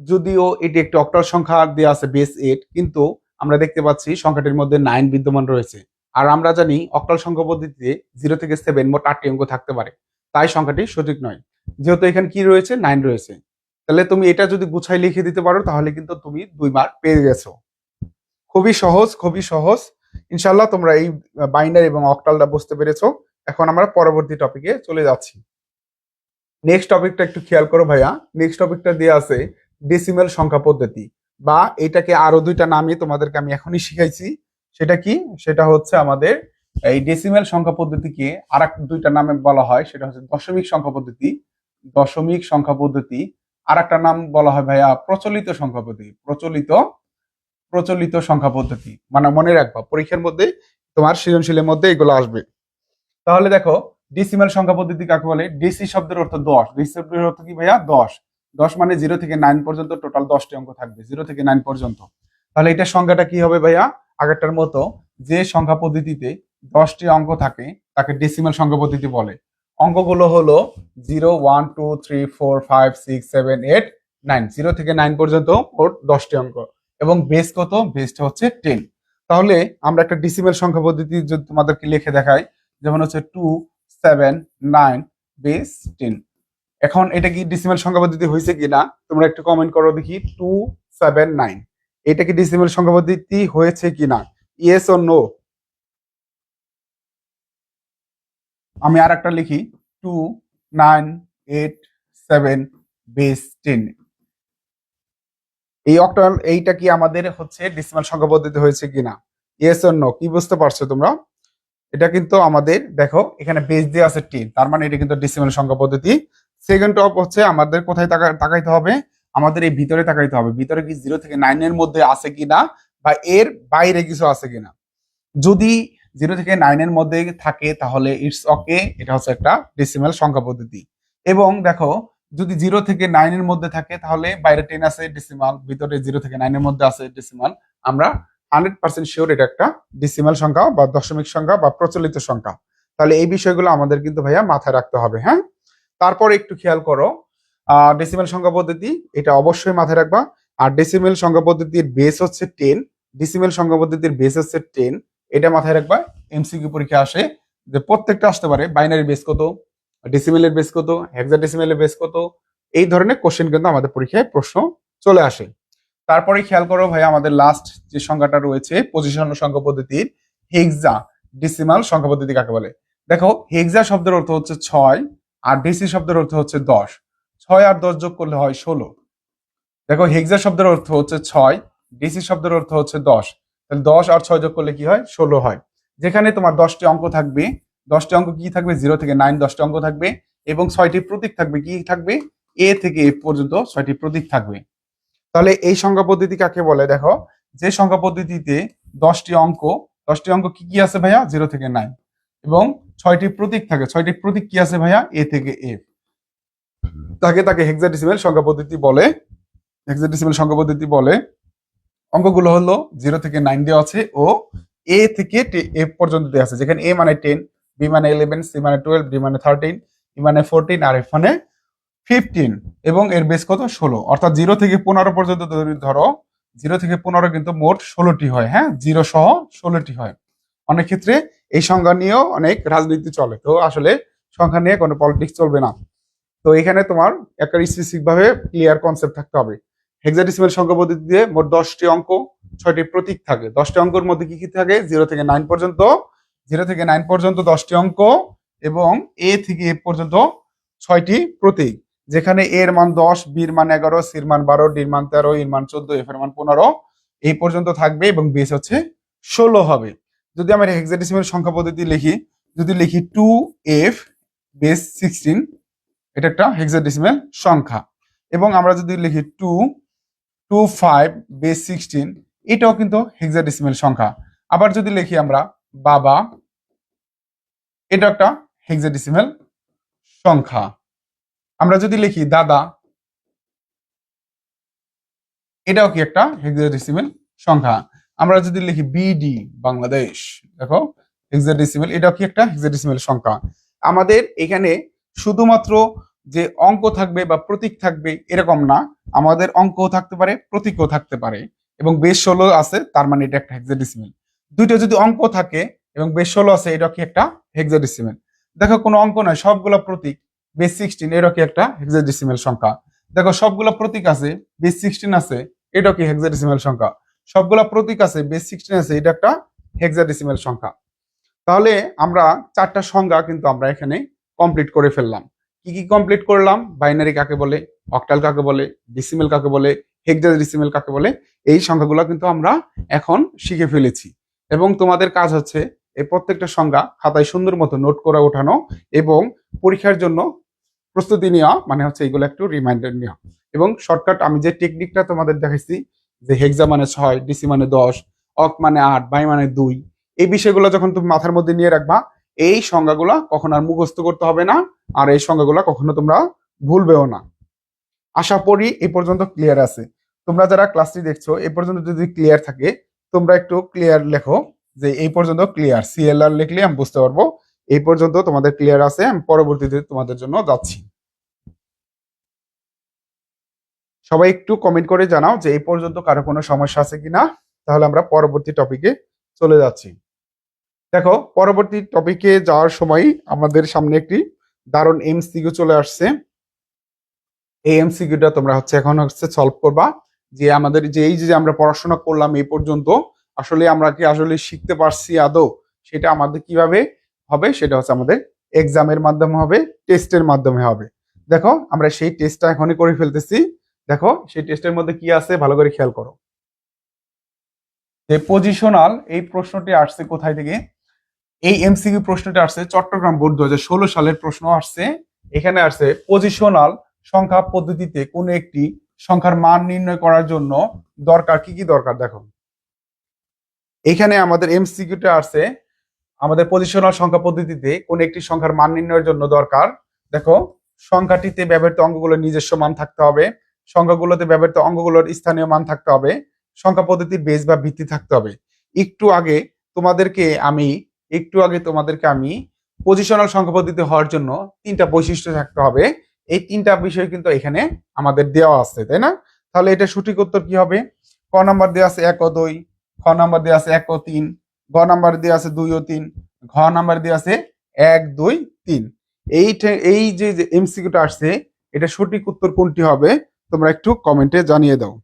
যদিও এটি একটি অক্টাল সংখ্যা দেওয়া আছে বেস 8, কিন্তু আমরা দেখতে পাচ্ছি সংখ্যাটির মধ্যে 9 বিদ্যমান রয়েছে। আর আমরা জানি অক্টাল সংখ্যা পদ্ধতিতে 0 থেকে 7 মোট 8টি অঙ্ক থাকতে পারে, তাই সংখ্যাটি সঠিক নয়। যেহেতু এখানে কি রয়েছে? 9 রয়েছে। তাহলে তুমি এটা যদি গুছাই লিখে দিতে পারো তাহলে কিন্তু তুমি 2 মার্ক পেয়ে গেছো। খুবই সহজ, খুবই সহজ। ইনশাল্লাহ তোমরা এই বাইনারি এবং অক্টালটা বুঝতে পেরেছো। এখন আমরা পরবর্তী টপিকে চলে যাচ্ছি। নেক্সট টপিকটা একটু খেয়াল করো ভাইয়া। নেক্সট টপিকটা দিয়ে আছে ডেসিমেল সংখ্যা পদ্ধতি, বা এটাকে আরো দুইটা নামে তোমাদেরকে আমি এখনই শিখাইছি। সেটা কি? সেটা হচ্ছে আমাদের এই ডেসিমেল সংখ্যা পদ্ধতিকে আর দুইটা নামে বলা হয়, সেটা হচ্ছে দশমিক সংখ্যা পদ্ধতি। দশমিক সংখ্যা পদ্ধতি। আর একটা নাম বলা হয় ভাইয়া প্রচলিত সংখ্যা পদ্ধতি। প্রচলিত সংখ্যা পদ্ধতি। মানে মনে রাখবা পরীক্ষার মধ্যে তোমার সৃজনশীলের মধ্যে এগুলো আসবে। তাহলে দেখো ডেসিমাল সংখ্যা পদ্ধতি কাকে বলে? ডেসি শব্দের অর্থ 10। ডেসি শব্দের অর্থ কি ভাইয়া? 10। 10 মানে 0 থেকে 9 পর্যন্ত টোটাল 10টি অঙ্ক থাকবে, 0 থেকে 9 পর্যন্ত। তাহলে এটার সংখ্যাটা কি হবে ভাইয়া? আগেরটার মতো, যে সংখ্যা পদ্ধতিতে 10টি অঙ্ক থাকে তাকে ডেসিমাল সংখ্যা পদ্ধতি বলে। অঙ্কগুলো হলো 0, 1, 2, 3, 4, 5, 6, 7, 8, 9। 0 থেকে 9 পর্যন্ত মোট 10টি অঙ্ক, এবং বেস কত? বেসটা হচ্ছে 10। তাহলে আমরা একটা ডেসিমাল সংখ্যা পদ্ধতি যদি তোমাদেরকে লিখে দেখাই, যেমন হচ্ছে 279 বেস 10। এখন এটা কি ডেসিমাল সংখ্যা পদ্ধতি হয়েছে কিনা তোমরা একটু কমেন্ট করো দেখি। 279 এটা কি ডেসিমাল সংখ্যা পদ্ধতি হয়েছে কিনা? Yes or no? আমি আর একটা লিখি 2987 বেস 10। এই অক্টাল এইটা কি আমাদের হচ্ছে ডেসিমাল সংখ্যা পদ্ধতি হয়েছে কিনা? Yes or no? কি বুঝতে পারছো তোমরা? এটা কিন্তু আমাদের দেখো এখানে বেস দিয়ে আছে 10, তার মানে এটা কিন্তু ডেসিমাল সংখ্যা পদ্ধতি। সেকেন্ড টপ হচ্ছে আমাদের কোথায় তাকাইতে হবে? আমাদের এই ভিতরে তাকাইতে হবে, ভিতরে কি 0 থেকে 9 এর মধ্যে আছে কিনা বা এর বাইরে কিছু আছে কিনা। যদি 0 থেকে 9 এর মধ্যে থাকে তাহলে ইটস ওকে, এটা হচ্ছে একটা ডেসিমাল সংখ্যা পদ্ধতি। এবং দেখো যদি 0 থেকে 9 এর মধ্যে থাকে তাহলে বাইরে 10 আছে ডেসিমাল, ভিতরে 0 থেকে 9 এর মধ্যে আছে ডেসিমাল। আমরা 100% শিওর এটা একটা ডেসিমাল সংখ্যা বা দশমিক সংখ্যা বা প্রচলিত সংখ্যা। তাহলে এই বিষয়গুলো আমাদের কিন্তু ভাইয়া মাথায় রাখতে হবে। হ্যাঁ, তারপর একটু খেয়াল করো ডেসিমাল সংখ্যা পদ্ধতি, এটা অবশ্যই মাথায় রাখবা। আর ডেসিমাল সংখ্যা পদ্ধতির বেস হচ্ছে 10। ডেসিমাল সংখ্যা পদ্ধতির বেস হচ্ছে 10, এটা মাথায় রাখবা। এমসিকিউ পরীক্ষা আসে যে প্রত্যেকটা আসতে পারে বাইনারি বেস কত, ডেসিমেলের বেস কত, হেক্সাডেসিমেলের বেস কত, এই ধরনের কোশ্চেন কিন্তু আমাদের পরীক্ষায় প্রশ্ন চলে আসে। তারপরে খেয়াল করো ভাই আমাদের লাস্ট যে সংখ্যাটা রয়েছে পজিশন সংখ্যা পদ্ধতির, হেক্সা ডেসিমাল সংখ্যা পদ্ধতি কাকে বলে? দেখো হেক্সা শব্দের অর্থ হচ্ছে 6 আর ডেসি শব্দের অর্থ হচ্ছে 10। 6 আর 10 যোগ করলে হয় 16। দেখো হেক্সা শব্দের অর্থ হচ্ছে 6, ডিসি শব্দের অর্থ হচ্ছে 10। তাহলে 10 আর 6 যোগ করলে কি হয়? 16 হয়। যেখানে তোমার 10টি অঙ্ক থাকবে, 10টি অঙ্ক কি থাকবে? 0 থেকে 9 10টি অঙ্ক থাকবে, এবং 6টি প্রতীক থাকবে। কি থাকবে? এ থেকে এফ পর্যন্ত 6টি প্রতীক থাকবে। তাহলে এই সংখ্যা পদ্ধতি কাকে বলে? দেখো যে সংখ্যা পদ্ধতিতে 10টি অঙ্ক, 10টি অঙ্ক কি কি আছে ভাইয়া? 0 থেকে 9, এবং 6টি প্রতীক থাকে। 6টি প্রতীক কি আছে ভাইয়া? এ থেকে এফ। তাকে হেক্সাডেসিমাল সংখ্যা পদ্ধতি বলে। হেক্সাডেসিমাল সংখ্যা পদ্ধতি বলে। অঙ্কগুলো হলো 0 থেকে 9 দেওয়া আছে ও এ থেকে এফ পর্যন্ত দেওয়া আছে, যেখানে এ মানে 10, বি মানে 11, সি মানে 12, ডি মানে 13, ই মানে 14, আর এফ মানে 15, এবং এর বেস কত? 16। অর্থাৎ 0 থেকে 15 পর্যন্ত ধরো, 0 থেকে 15 কিন্তু মোট 16টি হয়। হ্যাঁ, 0 সহ 16টি হয়। অনেক ক্ষেত্রে এই সংখ্যা নিয়েও অনেক রাজনীতি চলে, তো আসলে সংখ্যা নিয়ে কোনো পলিটিক্স চলবে না। তো এখানে তোমার একটা স্পেসিফিক ভাবে ক্লিয়ার কনসেপ্ট থাকতে হবে। হেক্সাডেসিমাল সংখ্যা পদ্ধতি দিয়ে মোট 10টি অঙ্ক, 6টি প্রতীক থাকে। 10টি অঙ্কের মধ্যে কি কি থাকে? 0 থেকে 9 পর্যন্ত 10টি অঙ্ক, এবং এ থেকে এ পর্যন্ত 6টি প্রতীক, যেখানে এর মান 10, বির মান 11, সির মান 12, ডির মান 13, এর মান 14, এফ এর মান 15 এই পর্যন্ত থাকবে, এবং বেস হচ্ছে 16 হবে। যদি আমরা হেক্সাডেসিমাল সংখ্যা পদ্ধতি লিখি, যদি লিখি 2f বেস 16, এটা একটা হেক্সাডেসিমাল সংখ্যা। এবং আমরা যদি লিখি 225 বেস 16, এটাও কিন্তু হেক্সাডেসিমাল সংখ্যা। আবার যদি লিখি আমরা বাবা, এটা একটা হেক্সাডেসিমাল সংখ্যা। আমরা যদি লিখি দাদা, এটাও কি একটা হেক্সাডেসিমাল সংখ্যা। আমরা যদি লিখি বিডি বাংলাদেশ, দেখো হেক্সাডেসিমাল, এটাও কি একটা হেক্সাডেসিমাল সংখ্যা। আমাদের এখানে শুধুমাত্র যে অঙ্ক থাকবে বা প্রতীক থাকবে এরকম না, আমাদের অঙ্কও থাকতে পারে, প্রতীকও থাকতে পারে, এবং বেশ 16 আছে, তার মানে এটা একটা হেক্সাডেসিমাল। দুইটা যদি অঙ্ক থাকে এবং বেশ 16 আছে, এটা কি একটা হেক্সাডেসিমাল। দেখো কোনো অঙ্ক নয়, সবগুলো প্রতীক, বেশ 16, এটা কি একটা হেক্সাডেসিমাল সংখ্যা। দেখো সবগুলো প্রতীক আছে, বেশ 16 আছে, এটা কি হেক্সাডেসিমাল সংখ্যা। সবগুলা প্রতীক আছে, বেস 16 আছে, এটা একটা হেক্সাডেসিমাল সংখ্যা। তাহলে আমরা 4টা সংখ্যা কিন্তু আমরা এখানে কমপ্লিট করে ফেললাম। কি কি কমপ্লিট করলাম? বাইনারি কাকে বলে, অক্টাল কাকে বলে, ডিসিমেল কাকে বলে, হেক্সাডেসিমাল কাকে বলে, এই সংখ্যাগুলো কিন্তু আমরা এখন শিখে ফেলেছি। এবং তোমাদের কাজ হচ্ছে এই প্রত্যেকটা সংখ্যা খাতায় সুন্দর মতো নোট করে ওঠানো, এবং পরীক্ষার জন্য প্রস্তুতি নেওয়া, মানে হচ্ছে এগুলো একটু রিমাইন্ডার নেওয়া। এবং শর্টকাট আমি যে টেকনিকটা তোমাদের দেখাইছি, যে হেক্সা মানে 6, ডিসি মানে 10, অক মানে 8, বাই মানে 2, এই বিষয়গুলো যখন তুমি মাথার মধ্যে নিয়ে রাখবা, এই সংখ্যাগুলো কখন আর মুখস্থ করতে হবে না, আর এই সংখ্যাগুলো কখনো তোমরা ভুলবেও না। আশা করি এই পর্যন্ত ক্লিয়ার আছে। তোমরা যারা ক্লাসটি দেখছো এই পর্যন্ত যদি ক্লিয়ার থাকে, তোমরা একটু ক্লিয়ার লেখো, যে এই পর্যন্ত ক্লিয়ার, সিএলআর লিখলে আমি বুঝতে পারবো এই পর্যন্ত তোমাদের ক্লিয়ার আছে। আমি পরবর্তীতে তোমাদের জন্য যাচ্ছি। সবাই একটু কমেন্ট করে জানাও যে এই পর্যন্ত কারো কোনো সমস্যা আছে কিনা, তাহলে আমরা পরবর্তী টপিকে চলে যাচ্ছি। দেখো পরবর্তী টপিকে যাওয়ার সময় আমাদের সামনে একটি দারুণ এমসিকিউ চলে আসছে। এই এমসিকিউটা তোমরা হচ্ছে এখন হচ্ছে সলভ করবা, যে আমাদের যে এই যে আমরা পড়াশোনা করলাম এই পর্যন্ত, আসলে আমরা কি আসলে শিখতে পারছি আদৌ, সেটা আমাদের কিভাবে হবে, সেটা হচ্ছে আমাদের এক্সামের মাধ্যমে হবে, টেস্টের মাধ্যমে হবে। দেখো আমরা সেই টেস্টটা এখনই করে ফেলতেছি। দেখো সেই টেস্টের মধ্যে কি আছে ভালো করে খেয়াল করো। যে পজিশনাল, এই প্রশ্নটি আসছে কোথায় থেকে? এই এমসিকিউ প্রশ্নটা আসছে চট্টগ্রাম বোর্ড 2016 সালের প্রশ্ন আসছে। এখানে আসছে পজিশনাল সংখ্যা পদ্ধতিতে কোন একটি সংখ্যার মান নির্ণয় করার জন্য দরকার কি কি দরকার। দেখো এখানে আমাদের এমসিকিউটা আসছে, আমাদের পজিশনাল সংখ্যা পদ্ধতিতে কোন একটি সংখ্যার মান নির্ণয়ের জন্য দরকার। দেখো সংখ্যাটিতে ব্যবহৃত অঙ্কগুলোর নিজস্ব মান থাকতে হবে, সংখ্যাগুলোতে ব্যবহৃত অঙ্কগুলোর স্থানীয় মান থাকতে হবে, সংখ্যা পদ্ধতির বেস বা ভিত্তি থাকতে হবে। একটু আগে তোমাদেরকে আমি একটু আগে পজিশনাল সংখ্যা পদ্ধতি হওয়ার জন্য 3টা বৈশিষ্ট্য থাকতে হবে, এই 3টা বিষয় কিন্তু এখানে আমাদের দেওয়া আছে, তাই না? তাহলে এটা সঠিক উত্তর কি হবে? ক নাম্বার দেওয়া আছে 1 ও 2, খ নাম্বার দেওয়া আছে 1 ও 3, গ নাম্বার দেওয়া আছে 2 ও 3, ঘ নাম্বার দেওয়া আছে 1, 2, 3। এই যে এমসিকিউটা আসছে, এটা সঠিক উত্তর কোনটি হবে তোমরা একটু কমেন্টে জানিয়ে দাও।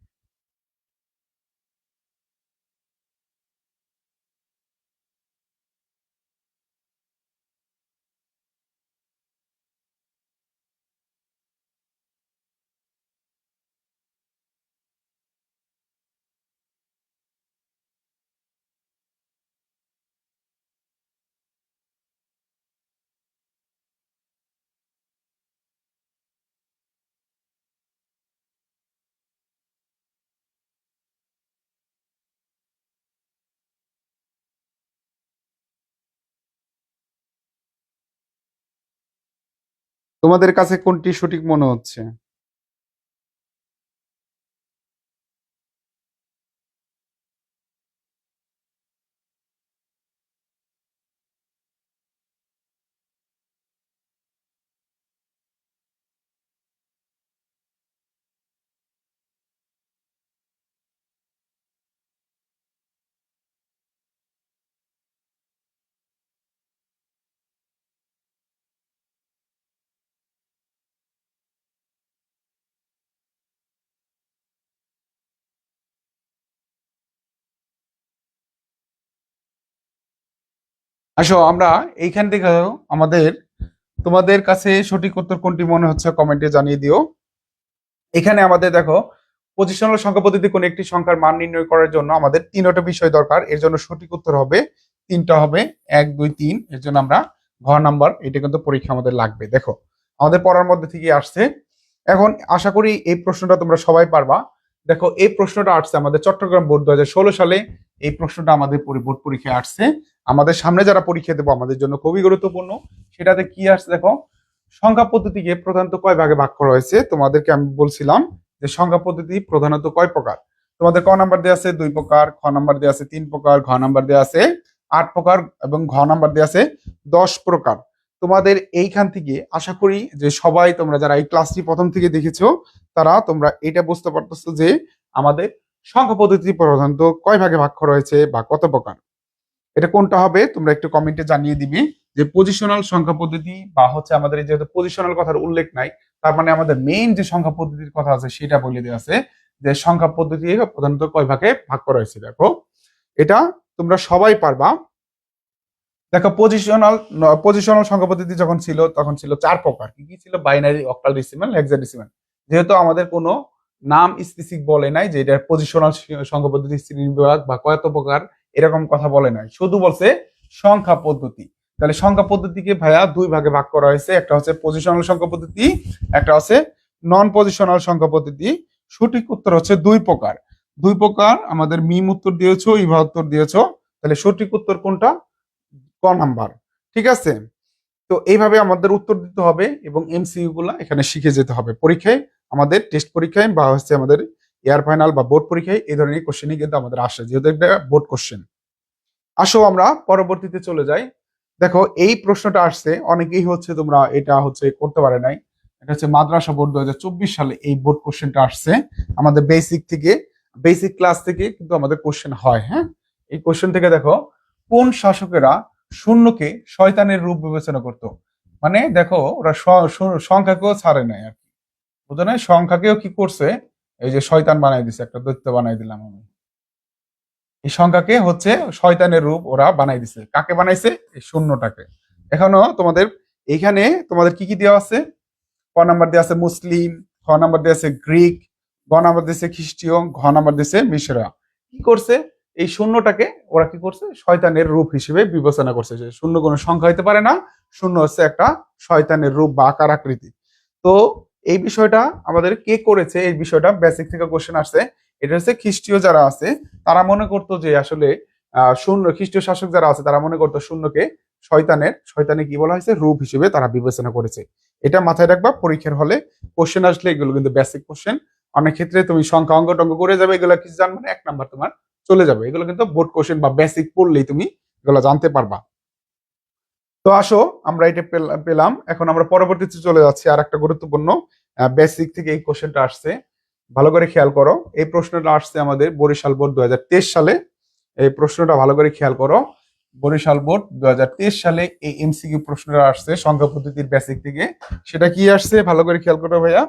তোমাদের কাছে কোনটি সঠিক মনে হচ্ছে? আসো আমরা এইখান থেকে আমাদের তোমাদের কাছে সঠিক উত্তর কোনটি মনে হচ্ছে কমেন্টে জানিয়ে দিও। এখানে আমাদের দেখো পজিশনাল সংখ্যা পদ্ধতি কোন একটি সংখ্যার মান নির্ণয় করার জন্য আমাদের তিনটা বিষয় দরকার। এর জন্য সঠিক উত্তর হবে তিনটা হবে, 1 2 3। এর জন্য আমরা ঘ নাম্বার এটা কিন্তু পরীক্ষা আমাদের লাগবে। দেখো আমাদের পড়ার মধ্যে থেকে আসছে। এখন আশা করি এই প্রশ্নটা তোমরা সবাই পারবা। দেখো এই প্রশ্নটা আসছে আমাদের চট্টগ্রাম বোর্ড 2016 সালে। এই প্রশ্নটা আমাদের বোর্ড পরীক্ষায় আসছে। আমাদের সামনে যারা পরীক্ষা দেবো আমাদের জন্য খুবই গুরুত্বপূর্ণ। সেটাতে কি আসছে দেখো, সংখ্যা পদ্ধতিকে প্রধানত কয় ভাগে ভাগ করা হয়েছে। তোমাদেরকে আমি বলছিলাম যে সংখ্যা পদ্ধতি প্রধানত কয় প্রকার। তোমাদের ক নাম্বার দেওয়া আছে 2 প্রকার, খ নাম্বার দেওয়া আছে 3 প্রকার, ঘ নাম্বার দেওয়া আছে 8 প্রকার এবং ঘ নাম্বার দেওয়া আছে 10 প্রকার। তোমাদের এইখান থেকে আশা করি যে সবাই তোমরা যারা এই ক্লাসটি প্রথম থেকে দেখেছো তারা তোমরা এটা বুঝতে পারতেছো যে আমাদের সংখ্যা পদ্ধতি প্রধানত কয় ভাগে ভাগ করা হয়েছে বা কত প্রকার। এটা কোনটা হবে তোমরা একটু কমেন্টে জানিয়ে দিবি। যে পজিশনাল সংখ্যা পদ্ধতি বা হচ্ছে আমাদের এই যেহেতু পজিশনাল কথার উল্লেখ নাই, তার মানে আমাদের মেইন যে সংখ্যা পদ্ধতির কথা আছে সেটা বলে দেওয়া আছে যে সংখ্যা পদ্ধতি প্রধানত কয় ভাগে ভাগ করা হয়েছে। দেখো এটা তোমরা সবাই পারবা। দেখো পজিশনাল সংখ্যা পদ্ধতি যখন ছিল তখন ছিল 4 প্রকার। কি কি ছিল? Binary, octal, decimal, hexadecimal. যেহেতু আমাদের কোনো নাম স্পেসিফিক বলে নাই যে এটা পজিশনাল সংখ্যা পদ্ধতি শ্রেণী বিভাগ বা কত প্রকার, এরকম কথা বলে নাই, শুধু বলছে সংখ্যা পদ্ধতি। তাহলে সংখ্যা পদ্ধতিকে ভাইয়া 2 ভাগে ভাগ করা হয়েছে। একটা হচ্ছে পজিশনাল সংখ্যা পদ্ধতি, একটা হচ্ছে নন পজিশনাল সংখ্যা পদ্ধতি। সঠিক উত্তর হচ্ছে 2 প্রকার। 2 প্রকার আমাদের মিম উত্তর দিয়েছো, ইভা উত্তর দিয়েছো। তাহলে সঠিক উত্তর কোনটা? ক নাম্বার। ঠিক আছে। তো এইভাবে আমাদের উত্তর দিতে হবে এবং এমসিকিউ গুলা এখানে শিখে যেতে হবে। পরীক্ষায় আমাদের টেস্ট পরীক্ষায় বা হচ্ছে আমাদের এয়ার ফাইনাল বা বোর্ড পরীক্ষায় এই ধরনের কোশ্চেনই কিন্তু আমাদের আসে, যেহেতু একটা বোর্ড কোশ্চেন। আসো আমরা পরবর্তীতে চলে যাই। দেখো এই প্রশ্নটা আসছে, অনেকেই হচ্ছে তোমরা এটা হচ্ছে করতে পারে নাই। এটা হচ্ছে মাদ্রাসা বোর্ড 2024 সালে এই বোর্ড কোশ্চেনটা আসছে। আমাদের বেসিক ক্লাস থেকে কিন্তু আমাদের কোশ্চেন হয়। হ্যাঁ, এই কোশ্চেন থেকে দেখো কোন শাসকেরা শূন্যকে শয়তানের রূপ বিবেচনা করত। মানে দেখো ওরা সংখ্যাকেও ছাড়ে নাই আর কি, বুঝো না? সংখ্যাকেও কি করছে, এই যে শয়তান বানাই দিছে, একটা দৈত্য বানাই দিলাম আমি। এই সংখ্যাকে হচ্ছে শয়তানের রূপ ওরা বানাই দিছে। কাকে বানাইছে? এই শূন্যটাকে। এখনো তোমাদের এইখানে তোমাদের কি কি দেওয়া আছে? ক নাম্বার দেওয়া আছে মুসলিম, খ নাম্বার দেওয়া আছে গ্রিক, গ নাম্বার দিয়েছে খ্রিস্টীয়, ঘ নাম্বার দিয়েছে মিশরা। কি করছে? এই শূন্যটাকে ওরা কি করছে? শয়তানের রূপ হিসেবে বিবেচনা করছে। যে শূন্য কোনো সংখ্যা হইতে পারে না, শূন্য হচ্ছে একটা শয়তানের রূপ বা আকার আকৃতি। তো এই বিষয়টা আমাদের কে করেছে? এই বিষয়টা বেসিক থেকে কোশ্চেন আসছে। এটা হচ্ছে খ্রিস্টীয় যারা আছে তারা মনে করতো যে আসলে শূন্য, খ্রিস্টীয় শাসক যারা আছে তারা মনে করতো শূন্যকে শয়তানে কি বলা হয়েছে? রূপ হিসেবে তারা বিবেচনা করেছে। এটা মাথায় রাখবা। পরীক্ষার হলে কোশ্চেন আসলে এগুলো কিন্তু বেসিক কোশ্চেন। অনেক ক্ষেত্রে তুমি সংখ্যা অঙ্ক টঙ্ক করে যাবে, এগুলো কিছু জানবে না, 1 নাম্বার তোমার চলে যাবে। এগুলো কিন্তু বোর্ড কোশ্চেন বা বেসিক পড়লেই তুমি এগুলো জানতে পারবা। তো আসো আমরা এটা পেলাম। এখন আমরা পরবর্তীতে চলে যাচ্ছি আর একটা গুরুত্বপূর্ণ বেসিক থেকে এই কোশ্চেনটা আসছে। ভালো করে খেয়াল করো। এই প্রশ্নটা আসছে আমাদের বরিশাল বোর্ড 2023 সালে। এই প্রশ্নটা ভালো করে খেয়াল করো। বরিশাল বোর্ড 2023 সালে এই এমসিকিউ প্রশ্নটা আসছে সংখ্যা পদ্ধতির বেসিক থেকে। সেটা কি আসছে ভালো করে খেয়াল করো ভাইয়া।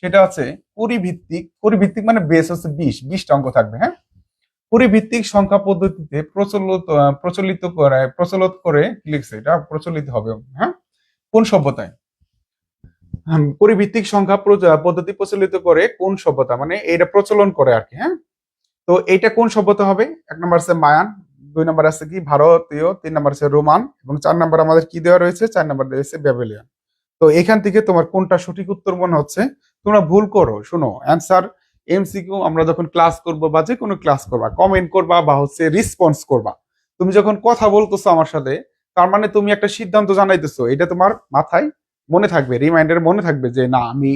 সেটা আছে পরিভিত্তিক মানে বেস হচ্ছে 20টা অঙ্ক থাকবে। হ্যাঁ, পরিভিত্তিক সংখ্যা পদ্ধতিতে প্রচলিত করে কি লিখছে? এটা প্রচলিত হবে। হ্যাঁ, কোন সভ্যতায়? পরিভিত্তিক সংখ্যা পদ্ধতি প্রচলিত করে কোন সভ্যতা, মানে এটা প্রচলন করে আর কি। হ্যাঁ, তো এইটা কোন সভ্যতা হবে? 1 নাম্বার আছে মায়ান, 2 নাম্বার আছে কি ভারতীয়, 3 নাম্বার আছে রোমান এবং 4 নাম্বার আমাদের কি দেওয়া রয়েছে? 4 নাম্বার দেওয়া হয়েছে ব্যাবিলিয়ান। তো এখান থেকে তোমার কোনটা সঠিক উত্তর মনে হচ্ছে? তোমরা ভুল করো। শোনো, অ্যান্সার এমসিকিউ আমরা যখন ক্লাস করব বা যে কোনো ক্লাস করবা, কমেন্ট করবা বা হচ্ছে রেসপন্স করবা, তুমি যখন কথা বলতেছো আমার সাথে, তার মানে তুমি একটা সিদ্ধান্ত জানাইতেছো। এটা তোমার মাথায় মনে থাকবে, রিমাইন্ডার মনে থাকবে যে না, আমি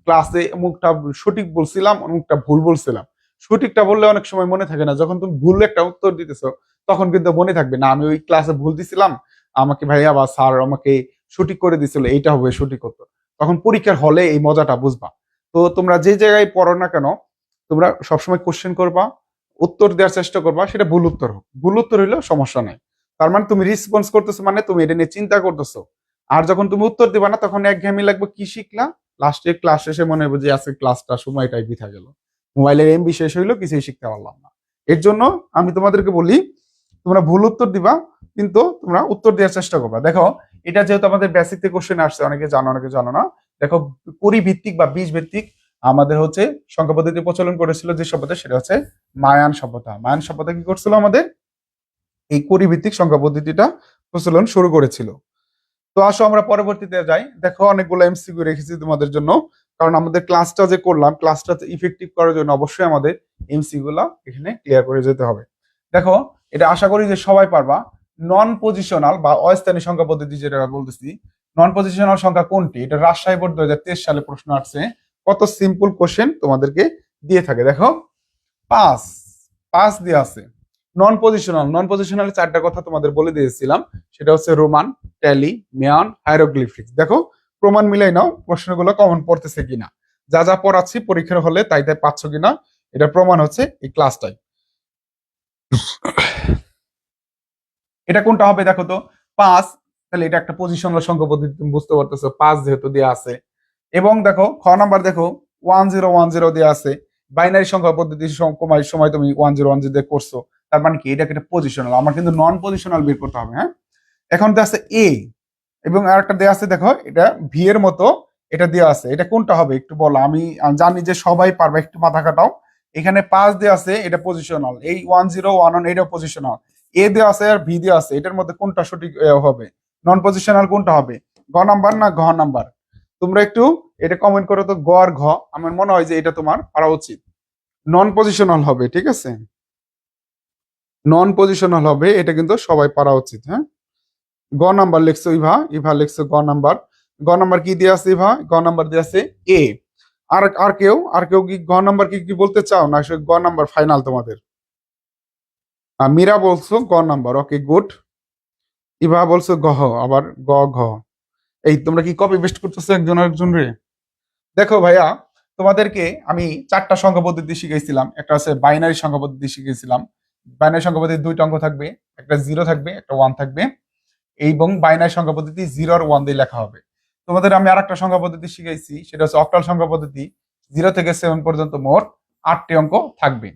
ক্লাসে অমুকটা সঠিক বলছিলাম, অমুকটা ভুল বলছিলাম। সঠিকটা বললে অনেক সময় মনে থাকে না, যখন তুমি ভুল একটা উত্তর দিতেছো তখন কিন্তু মনে থাকবে না আমি ওই ক্লাসে ভুল দিছিলাম, আমাকে ভাইয়া বা স্যার আমাকে সঠিক করে দিছিল, এইটা হবে সঠিক উত্তর। তখন পরীক্ষার হলে এই মজাটা বুঝবা। তো তোমরা যে জায়গায় পড়ো না কেন, তোমরা সবসময় কোশ্চেন করবা, উত্তর দেওয়ার চেষ্টা করবা, সেটা ভুল উত্তর হোক। ভুল উত্তর হইলেও সমস্যা নাই। তার মানে তুমি রেসপন্স করতেছো, মানে তুমি এটা নিয়ে চিন্তা করতেছো। আর যখন তুমি উত্তর দিবা না তখন একঘেয়েমি লাগবে, কি শিখলা? লাস্টে ক্লাস শেষে মনে হবে যে আজকে ক্লাসটা সময়টাই বৃথা গেল, মোবাইলের এমবি শেষ হইলো, কিছুই শিখতে পারলাম না। এর জন্য আমি তোমাদেরকে বলি তোমরা ভুল উত্তর দিবা, কিন্তু তোমরা উত্তর দেওয়ার চেষ্টা করবা। দেখো এটা যেহেতু আমাদের বেসিক থেকে কোশ্চেন আসছে, অনেকে জানো অনেকে জানো না। দেখো পরিভিত্তিক বা বীজ ভিত্তিক আমাদের হচ্ছে সংখ্যা পদ্ধতি প্রচলন করেছিল যে সভ্যতা, সেটা হচ্ছে মায়ান সভ্যতা। মায়ান সভ্যতা কি করছিল আমাদের এই পরিভিত্তিক সংখ্যা পদ্ধতিটা প্রচলন শুরু করেছিল। তো আসো আমরা পরবর্তীতে যাই। দেখো অনেকগুলো এমসিকিউ রেখেছি তোমাদের জন্য, কারণ আমাদের ক্লাসটা যে করলাম, ক্লাসটা ইফেক্টিভ করার জন্য অবশ্যই আমাদের এমসিকিউ গুলা এখানে ক্লিয়ার করে যেতে হবে। দেখো এটা আশা করি যে সবাই পারবা। নন পজিশনাল বা অস্থায়ী সংখ্যা পদ্ধতি যেটা বলতেছি, নন পজিশনাল সংখ্যা কোনটি? এটা রাজশাহী বোর্ড 2023 সালে প্রশ্ন আসছে। কত সিম্পল কোশ্চেন তোমাদেরকে দিয়ে থাকে। দেখো পাঁচ পাঁচ দিয়ে আছে। নন পজিশনাল চারটা কথা তোমাদের বলে দিয়েছিলাম, সেটা হচ্ছে রোমান, ট্যালি, মেয়ন, হাইরোগ্লিফিক্স। দেখো প্রমাণ মিলাই নাও প্রশ্নগুলো কমন পড়তেছে কিনা। যা যা পড়াচ্ছি পরীক্ষার হলে তাই তাই পাচ্ছ কিনা, এটা প্রমাণ হচ্ছে এই ক্লাসটাই। এটা কোনটা হবে দেখো তো, পাঁচ। তাহলে এটা একটা পজিশনাল সংখ্যা পদ্ধতি, তুমি বুঝতে পারতেছো পাঁচ যেহেতু দেওয়া আছে। এবং দেখো খ নাম্বার দেখো 1010 দেওয়া আছে। বাইনারি সংখ্যা পদ্ধতির সময় তুমি 1010 দিয়ে করছো, তার মানে কি এটা একটা পজিশনাল। আমার কিন্তু নন পজিশনাল বের করতে হবে। হ্যাঁ, এখন দেওয়া আছে এ, এবং আরেকটা দেওয়া আছে দেখো এটা ভি এর মতো, এটা দেওয়া আছে। এটা কোনটা হবে একটু বলো, আমি জানি যে সবাই পারবে, একটু মাথা খাটাও। এখানে পাঁচ দেওয়া আছে, এটা পজিশনাল। এই 1011 এটা পজিশনাল। এ দেওয়া আছে আর ভি দেওয়া আছে, এটার মধ্যে কোনটা সঠিক হবে? নন পজিশনাল কোনটা হবে? গ নাম্বার না ঘ নাম্বার? তোমরা একটু এটা কমেন্ট করো তো, গ আর ঘ। আমার মনে হয় যে এটা তোমার পারা উচিত। নন পজিশনাল হবে, ঠিক আছে, নন পজিশনাল হবে, এটা কিন্তু সবাই পারা উচিত। হ্যাঁ, গ নাম্বার লিখছো ইভা, ইভা লিখছো গ নাম্বার। গ নাম্বার কি দিয়ে আছে ইভা? গ নাম্বার দিয়ে আছে এ। আর কেউ কি গ নাম্বার কি কি বলতে চাও না? গ নাম্বার ফাইনাল তোমাদের? মীরা বলছো গ নাম্বার, ওকে গুড। ইভা বলছো গহ, আবার গ ঘ। এই তোমরা কি কপি পেস্ট করতেছো একজন আরেকজন রে? দেখো ভাইয়া, তোমাদেরকে আমি চারটা সংখ্যা পদ্ধতি শিখাইছিলাম। একটা হচ্ছে বাইনারি সংখ্যা পদ্ধতি শিখিয়েছিলাম। বাইনারি সংখ্যা পদ্ধতি দুইটা অঙ্ক থাকবে, একটা জিরো থাকবে, একটা ওয়ান থাকবে। এবং বাইনারি সংখ্যা পদ্ধতি 0 আর 1 দিয়ে লেখা হবে। তোমাদের আমি আরেকটা সংখ্যা পদ্ধতি শিখাইছি, সেটা হচ্ছে অক্টাল সংখ্যা পদ্ধতি। 0 থেকে 7 পর্যন্ত মোট 8টি অঙ্ক থাকবে।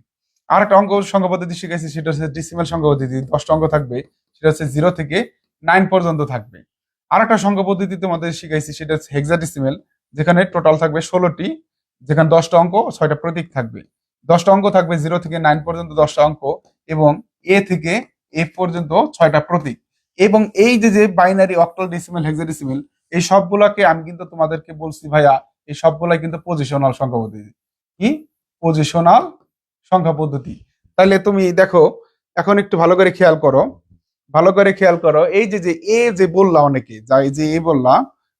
আরেকটা সংখ্যা পদ্ধতি শিখাইছি, সেটা হচ্ছে ডিসিমাল সংখ্যা পদ্ধতি। 10টা অঙ্ক থাকবে, সেটা হচ্ছে 0 থেকে 9 পর্যন্ত থাকবে। আরেকটা সংখ্যা পদ্ধতি তোমাদের শিখাইছি, সেটা হচ্ছে হেক্সাডেসিমাল, যেখানে টোটাল থাকবে 16টি, যেখানে 10টা অঙ্ক 6টা প্রতীক থাকবে। 10টা অঙ্ক থাকবে 0 থেকে 9 পর্যন্ত 10টা অঙ্ক, এবং এ থেকে এফ পর্যন্ত 6টা প্রতীক। এবং এই যে যে বাইনারি, অক্টাল, ডেসিমাল, হেক্সাডেসিমাল, এই সবগুলাকে আমি কিন্তু তোমাদেরকে বলছি ভাইয়া, এই সবগুলাই কিন্তু পজিশনাল সংখ্যা পদ্ধতি। কি? পজিশনাল সংখ্যা পদ্ধতি। তাহলে তুমি দেখো, এখন একটু ভালো করে খেয়াল করো, ভালো করে খেয়াল করো। এই যে যে এ যে বললা অনেকে, যা এই যে এ বললা,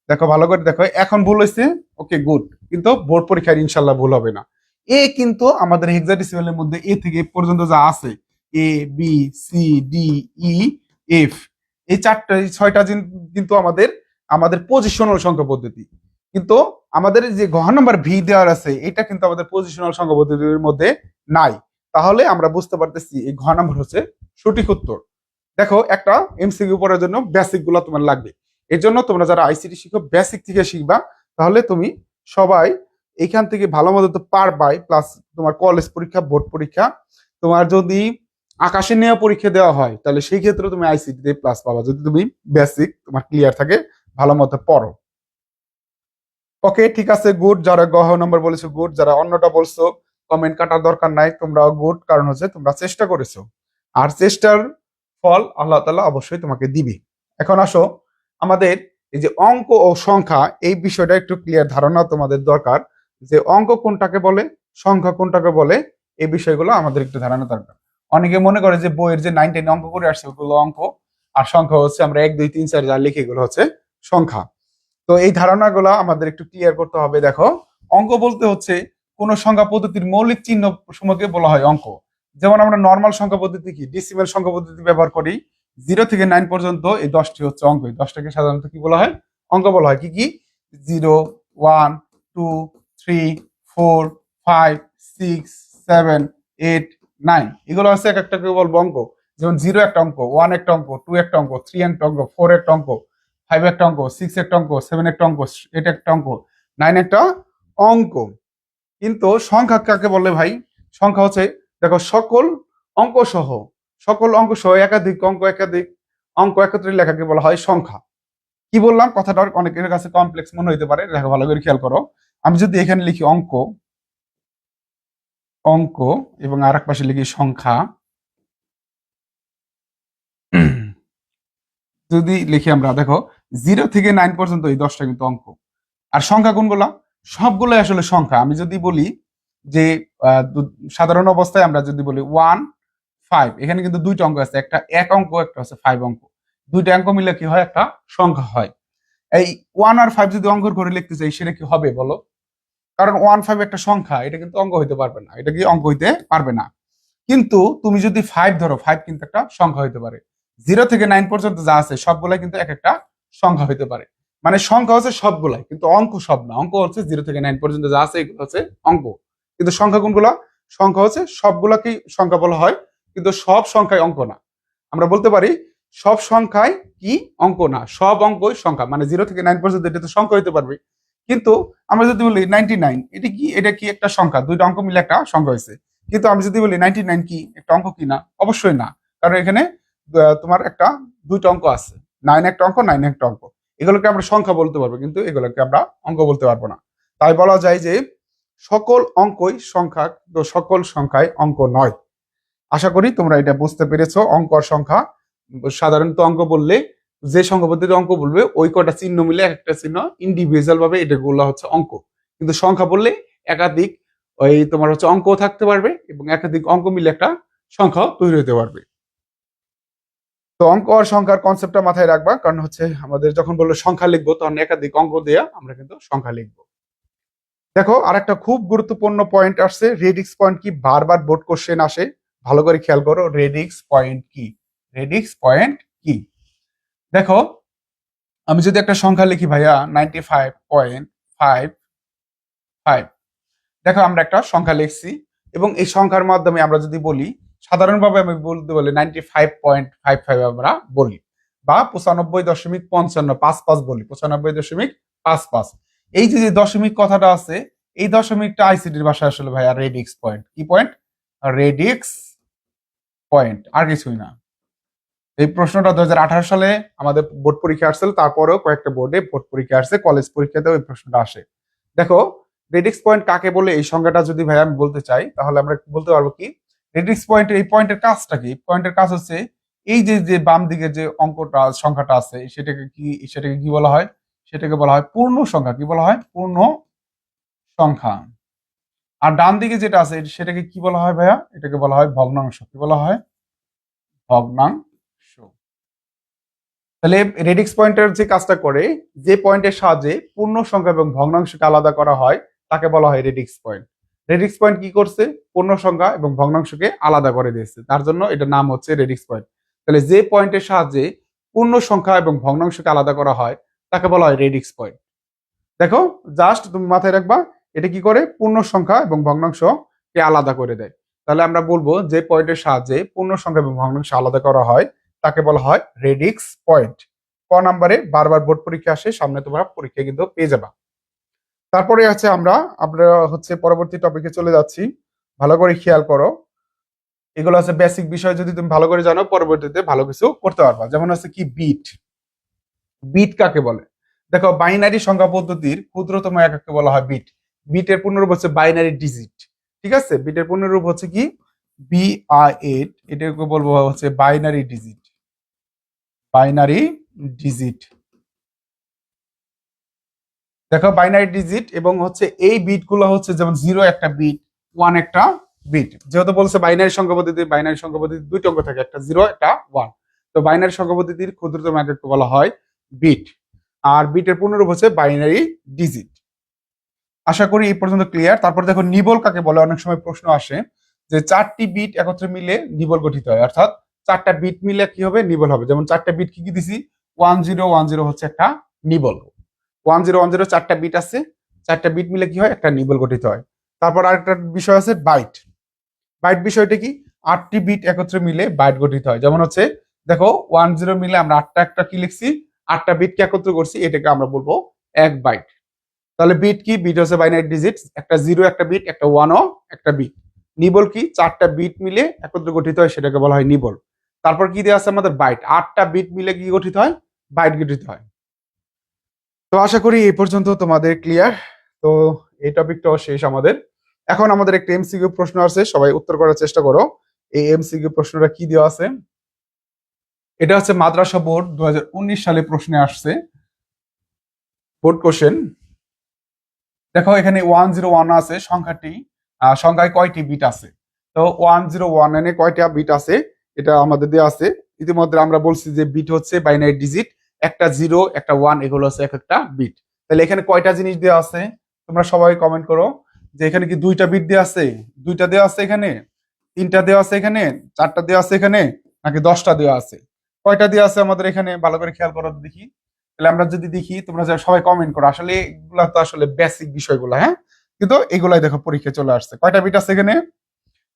দেখো ভালো করে দেখো, এখন ভুল হয়েছে, ওকে গুড, কিন্তু বোর্ড পরীক্ষায় ইনশাল্লাহ ভুল হবে না। এ কিন্তু আমাদের হেক্সাডেসিমালের মধ্যে এ থেকে এফ পর্যন্ত যা আছে, A B C D E F, এই চারটা এই ছয়টা কিন্তু আমাদের আমাদের পজিশনাল সংখ্যা পদ্ধতি। কিন্তু আমাদের যে ঘ নাম্বার ভি দেওয়ার আছে, এটা কিন্তু আমাদের পজিশনাল সংখ্যা পদ্ধতির মধ্যে নাই। তাহলে আমরা বুঝতে পারতেছি এই ঘ নাম্বার হচ্ছে সঠিক উত্তর। দেখো একটা এমসিকিউ পড়ার জন্য বেসিক গুলো তোমার লাগবে। এর জন্য তোমরা যারা আইসিটি শিখো, বেসিক থেকে শিখবা, তাহলে তুমি সবাই এখান থেকে ভালো মতো তো পারবাই। প্লাস তোমার কলেজ পরীক্ষা, বোর্ড পরীক্ষা, তোমার যদি আকাশে নেওয়া পরীক্ষা দেওয়া হয়, তাহলে সেই ক্ষেত্রে তুমি আইসিটি প্লাস পাবা, যদি তুমি বেসিক তোমার ক্লিয়ার থাকে, ভালো মতো পড়ো। ওকে ঠিক আছে, গুড। যারা গহ নম্বর বলেছো গুড, যারা অন্যটা বলছো কমেন্ট কাটার দরকার নাই, তোমরাও গুড, কারণ হচ্ছে তোমরা চেষ্টা করেছো। আর চেষ্টার ফল আল্লাহ তাআলা অবশ্যই তোমাকে দিবে। এখন আসো, আমাদের এই যে অঙ্ক ও সংখ্যা, এই বিষয়টা একটু ক্লিয়ার ধারণা তোমাদের দরকার, যে অঙ্ক কোনটাকে বলে, সংখ্যা কোনটাকে বলে, এই বিষয়গুলো আমাদের একটু ধারণা দরকার। অনেকে মনে করে যে বইয়ের যে 9 10 অঙ্ক করে আসছে ওগুলো অঙ্ক, আর সংখ্যা হচ্ছে আমরা 1 2 3 4 যা লিখি এগুলো হচ্ছে সংখ্যা। তো এই ধারণাগুলো আমাদের একটু ক্লিয়ার করতে হবে। দেখো অঙ্ক বলতে হচ্ছে কোন সংখ্যা পদ্ধতির মৌলিক চিহ্ন সমূহকে বলা হয় অঙ্ক। যেমন আমরা নর্মাল সংখ্যা পদ্ধতি কি ডেসিমাল সংখ্যা পদ্ধতি ব্যবহার করি, 0 থেকে 9 পর্যন্ত এই 10টি হচ্ছে অঙ্ক। এই 10টাকে সাধারণত কি বলা হয়? অঙ্ক বলা হয়। কি কি? 0 1 2 3 4 5 6 7 8 9, এগুলো হচ্ছে এক একটাকে বলবো অঙ্ক। যেমন 0 একটা অঙ্ক, 1 একটা অঙ্ক, 2 একটা অঙ্ক, 3 একটা অঙ্ক, 4 একটা অঙ্ক, 5 একটা অঙ্ক, 6 একটা অঙ্ক, 7 একটা অঙ্ক, 8 একটা অঙ্ক, 9 একটা অঙ্ক। কিন্তু সংখ্যা কাকে বলে ভাই? সংখ্যা হচ্ছে দেখো সকল অঙ্ক সহ সকল অঙ্ক সহ একাধিক অঙ্ক একত্রে লেখাকে বলা হয় সংখ্যা। কি বললাম, কথাটা অনেকের কাছে কমপ্লেক্স মনে হইতে পারে, দেখো ভালো করে খেয়াল করো। আমি যদি এখানে লিখি অঙ্ক অঙ্ক এবং আর এক পাশে লিখি সংখ্যা, যদি লিখি আমরা, দেখো 0 থেকে 9 পর্যন্ত এই 10টা কিন্তু অঙ্ক। আর সংখ্যা কোনগুলা? সবগুলোই আসলে সংখ্যা। আমি যদি বলি যে সাধারণ অবস্থায় আমরা যদি বলি 1 5, এখানে কিন্তু দুইটা অঙ্ক আছে, একটা 1 অঙ্ক, একটা হচ্ছে 5 অঙ্ক। দুইটা অঙ্ক মিলে কি হয়? একটা সংখ্যা হয়। এই 1 আর 5 যদি অঙ্কের ঘরে লিখতে চাই, সেটা কি হবে বলো? কারণ 1 5 একটা সংখ্যা, এটা কিন্তু অঙ্ক হইতে পারবে না, এটা কি অঙ্ক হইতে পারবে না। কিন্তু তুমি যদি 5 ধরো, 5 কিন্তু একটা সংখ্যা হইতে পারে। 0 থেকে 9 পর্যন্ত যা আছে সবগুলাই কিন্তু এক একটা সংখ্যা হইতে পারে। মানে সংখ্যা হচ্ছে সবগুলাই, কিন্তু অঙ্ক সব না। অঙ্ক হচ্ছে 0 থেকে 9 পর্যন্ত যা আছে এগুলো হচ্ছে অঙ্ক। কিন্তু সংখ্যা কোনগুলা? সংখ্যা হচ্ছে সবগুলাকেই সংখ্যা বলা হয়, কিন্তু সব সংখ্যাই অঙ্ক না। আমরা বলতে পারি সব সংখ্যাই কি অঙ্ক না, সব অঙ্কই সংখ্যা। মানে 0 থেকে 9 পর্যন্ত এটা তো সংখ্যা হইতে পারবে। কিন্তু আমরা যদি বলি 99, এটা কি একটা সংখ্যা? দুইটা অঙ্ক মিলে একটা সংখ্যা হয়েছে। কিন্তু আমি যদি বলি 99 কি একটা অঙ্ক কি না? অবশ্যই না। কারণ এখানে তোমার একটা দুইটা অঙ্ক আছে, 9 একটা অঙ্ক, 9 একটা অঙ্ক। এগুলোকে আমরা সংখ্যা বলতে পারবো, কিন্তু এগুলোকে আমরা অঙ্ক বলতে পারবো না। তাই বলা যায় যে সকল অঙ্কই সংখ্যা, তো সকল সংখ্যায় অঙ্ক নয়। আশা করি তোমরা এটা বুঝতে পেরেছো। অঙ্ক আর সংখ্যা, সাধারণত অঙ্ক বললে যে সংখ্যা পদ্ধতিতে অঙ্ক বলবে ওই কটা চিহ্ন মিলে একটা চিহ্ন ইন্ডিভিজুয়াল ভাবে এটা গুলো হচ্ছে অঙ্ক। কিন্তু সংখ্যা বললে একাধিক ওই তোমার হচ্ছে অঙ্ক থাকতে পারবে এবং একাধিক অঙ্ক মিলে একটা সংখ্যা তৈরি হতে পারবে। তো অঙ্ক আর সংখ্যার কনসেপ্টটা মাথায় রাখবা, কারণ হচ্ছে আমাদের যখন বললো সংখ্যা লিখবো তখন একাধিক অঙ্ক দিয়ে আমরা কিন্তু সংখ্যা লিখবো। দেখো আর একটা খুব গুরুত্বপূর্ণ পয়েন্ট আসছে, রেডিক্স পয়েন্ট কি? বারবার বোর্ড কোশ্চেন আসে, ভালো করে খেয়াল করো। রেডিক্স পয়েন্ট কি? রেডিক্স পয়েন্ট কি? দেখো আমি যদি একটা সংখ্যা লিখি ভাইয়া 95.55, দেখো আমরা একটা সংখ্যা লিখছি এবং এই সংখ্যার মাধ্যমে আমরা যদি বলি, সাধারণভাবে আমি বলতে বলি 95.55 আমরা বলি, বা 95.55 বলি, 95.55। এই যে দশমিক কথাটা আছে, এই দশমিকটা আইসিটির ভাষায় আসলে ভাইয়া রেডিক্স পয়েন্ট। কি পয়েন্ট? রেডিক্স পয়েন্ট, আর কিছুই না। এই প্রশ্নটা 2018 সালে আমাদের বোর্ড পরীক্ষা আসছিল, তারপরেও কয়েকটা বোর্ডে বোর্ড পরীক্ষা আসছে, কলেজ পরীক্ষাতেও এই প্রশ্নটা আসে। দেখো রেডিক্স পয়েন্ট কাকে বলে, এই সংজ্ঞাটা যদি ভাই আমি বলতে চাই তাহলে আমরা বলতে পারবো কি রেডিক্স পয়েন্ট, এই পয়েন্টের কাজটা কি? পয়েন্টের কাজ হচ্ছে এই যে যে বাম দিকে যে অঙ্কটা সংখ্যাটা আছে সেটাকে কি বলা হয়? সেটাকে বলা হয় পূর্ণ সংখ্যা। কি বলা হয়? পূর্ণ সংখ্যা। আর ডান দিকে যেটা আছে সেটাকে কি বলা হয় ভাইয়া? এটাকে বলা হয় ভগ্নাংশ। কি বলা হয়? ভগ্নাংশ। তাহলে রেডিক্স পয়েন্টের যে কাজটা করে, যে পয়েন্টের সাহায্যে পূর্ণ সংখ্যা এবং ভগ্নাংশকে আলাদা করা হয় তাকে বলা হয় রেডিক্স পয়েন্ট। রেডিক্স পয়েন্ট কি করছে? পূর্ণ সংখ্যা এবং ভগ্নাংশকে আলাদা করে দিয়েছে, তার জন্য এটার নাম হচ্ছে রেডিক্স পয়েন্ট। তাহলে যে পয়েন্টের সাহায্যে পূর্ণ সংখ্যা এবং ভগ্নাংশকে আলাদা করা হয় তাকে বলা হয় রেডিক্স পয়েন্ট। দেখো জাস্ট তুমি মাথায় রাখবা, এটা কি করে? পূর্ণ সংখ্যা এবং ভগ্নাংশকে আলাদা করে দেয়। তাহলে আমরা বলবো যে পয়েন্টের সাহায্যে পূর্ণ সংখ্যা এবং ভগ্নাংশ আলাদা করা হয় তাকে বলা হয় রেডিক্স পয়েন্ট। ক নাম্বারে বারবার বোর্ড পরীক্ষা আসে, সামনে তোমরা পরীক্ষা কিন্তু পেয়ে যাবা। তারপরে আছে আমরা হচ্ছে পরবর্তী টপিকে চলে যাচ্ছি, ভালো করে খেয়াল করো। এগুলো আছে বেসিক বিষয়, যদি তুমি ভালো করে জানো পরবর্তীতে ভালো কিছু করতে পারবা। যেমন আছে কি বিট। বিট কাকে বলে? দেখো বাইনারি সংখ্যা পদ্ধতির ক্ষুদ্রতম এককে বলা হয় বিট। বিটের পূর্ণরূপ হচ্ছে বাইনারি ডিজিট। ঠিক আছে, বিটের পূর্ণরূপ হচ্ছে কি? BI8, এটাকে বলবো হচ্ছে বাইনারি ডিজিট। Binary digit. দেখো বাইনারি ডিজিট এবং হচ্ছে এই বিট গুলো হচ্ছে যেমন 0 একটা বিট, 1 একটা বিট। যেহেতু বলছে বাইনারি সংখ্যা পদ্ধতির দুইটা অঙ্ক থাকে, একটা 0 একটা 1। তো বাইনারি সংখ্যা পদ্ধতির ক্ষুদ্রতম এককে বলা হয় বিট, আর বিটের পূর্ণরূপ হচ্ছে বাইনারি ডিজিট। আশা করি এই পর্যন্ত ক্লিয়ার। তারপর দেখো নিবল কাকে বলে, অনেক সময় প্রশ্ন আসে যে 4টি বিট একত্রে মিলে নিবল গঠিত হয়, অর্থাৎ 4টা বিট মিলে কি হবে? নিবল হবে। যেমন 4টা বিট কি কি দিছি? 1010 হচ্ছে একটা নিবল। 1010 4টা বিট আছে, 4টা বিট মিলে কি হয়? একটা নিবল গঠিত হয়। তারপর আরেকটা বিষয় আছে বাইট। বাইট বিষয়টা কি? 8টি বিট একত্রে মিলে বাইট গঠিত হয়। যেমন হচ্ছে দেখো 10 মিলে আমরা 8টা একটা কি লিখছি? 8টা বিটকে একত্র করছি, এটাকে আমরা বলবো 1 বাইট। তাহলে বিট কি? বিট হচ্ছে বাইনারি ডিজিট, একটা 0 একটা বিট, একটা 1 ও একটা বিট। নিবল কি? 4টা বিট মিলে একত্রে গঠিত হয়, সেটাকে বলা হয় নিবল। তারপর কি দেওয়া আছে আমাদের বাইট, 8টা বিট মিলে কি গঠিত হয়, বাইট গঠিত হয়। তো আশা করি এই পর্যন্ত তোমাদের ক্লিয়ার। তো এই টপিকটাও শেষ আমাদের। এখন আমাদের একটা এমসিকিউ প্রশ্ন আছে, সবাই উত্তর করার চেষ্টা করো। এই এমসিকিউ প্রশ্নটা কি দেওয়া আছে, এটা হচ্ছে মাদ্রাসা বোর্ড 2019 সালে প্রশ্নে আসছে, বোর্ড কোশ্চেন। দেখো এখানে 101 আছে সংখ্যাটি, সংখ্যায় কয়টি বিট আছে। তো 101 এনে কয়টা বিট আছে এটা আমাদের দেওয়া আছে। ইতিমধ্যে আমরা বলছি যে বিট হচ্ছে বাইনারি ডিজিট, একটা 0 একটা 1, এগুলো হচ্ছে এক একটা বিট। তাহলে এখানে কয়টা জিনিস দেওয়া আছে তোমরা সবাই কমেন্ট করো, যে এখানে কি 2টা বিট দেওয়া আছে, 2টা দেওয়া আছে এখানে, 3টা দেওয়া আছে এখানে, 4টা দেওয়া আছে এখানে, নাকি 10টা দেওয়া আছে। কয়টা দেওয়া আছে আমাদের এখানে ভালো করে খেয়াল করো দেখি। তাহলে আমরা যদি দেখি, তোমরা সবাই কমেন্ট করো, আসলে এগুলা তো আসলে বেসিক বিষয়গুলো, হ্যাঁ, কিন্তু এগুলাই দেখো পরীক্ষায় চলে আসছে। কয়টা বিট আছে এখানে,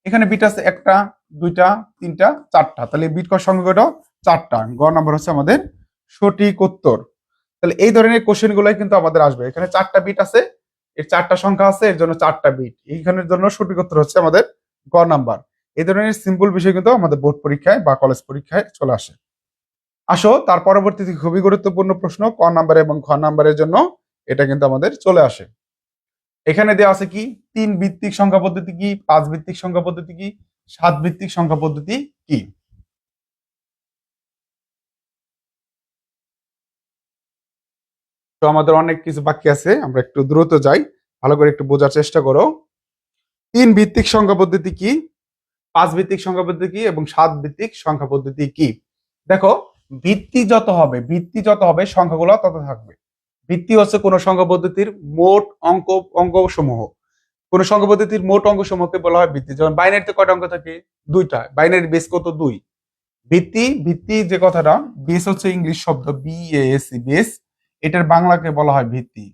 এখানে বিট আছে একটা, 2টা, 3টা, 4টা। তাহলে বিট কয় সংখ্যা কয়টা, 4টা। গ নাম্বার হচ্ছে আমাদের সঠিক উত্তর। তাহলে এই ধরনের কোশ্চেন গুলাই কিন্তু আমাদের আসবে। এখানে 4টা বিট আছে, এর 4টা সংখ্যা আছে, এর জন্য 4টা বিট, এইখানের জন্য সঠিক উত্তর হচ্ছে আমাদের গ নাম্বার। এই ধরনের সিম্পল বিষয় কিন্তু আমাদের বোর্ড পরীক্ষায় বা কলেজ পরীক্ষায় চলে আসে। আসো তার পরবর্তীতে খুবই গুরুত্বপূর্ণ প্রশ্ন, ক নাম্বার এবং খ নাম্বারের জন্য এটা কিন্তু আমাদের চলে আসে। এখানে দেওয়া আছে কি, 3 ভিত্তিক সংখ্যা পদ্ধতি কি, 5 ভিত্তিক সংখ্যা পদ্ধতি কি, 7 ভিত্তিক সংখ্যা পদ্ধতি কি। তো আমাদের অনেক কিছু বাকি আছে, আমরা একটু দ্রুত যাই, ভালো করে একটু বোঝার চেষ্টা করো। 3 ভিত্তিক সংখ্যা পদ্ধতি কি, 5 ভিত্তিক সংখ্যা পদ্ধতি কি এবং 7 ভিত্তিক সংখ্যা পদ্ধতি কি। দেখো ভিত্তি যত হবে সংখ্যাগুলো তত থাকবে। ভিত্তি হচ্ছে কোন সংখ্যা পদ্ধতির মোট অঙ্ক সমূহ। কোন সংখ্যা পদ্ধতির মোট অঙ্ক সমূহকে বলা হয় ভিত্তি। যেমন বাইনারিতে কয়টা অঙ্ক থাকে, 2টা, বাইনারি বেস কত, 2। ভিত্তি যে কথাটা, বেস হচ্ছে ইংলিশ শব্দ বিএএসি, বেস, এটার বাংলাকে বলা হয় ভিত্তি।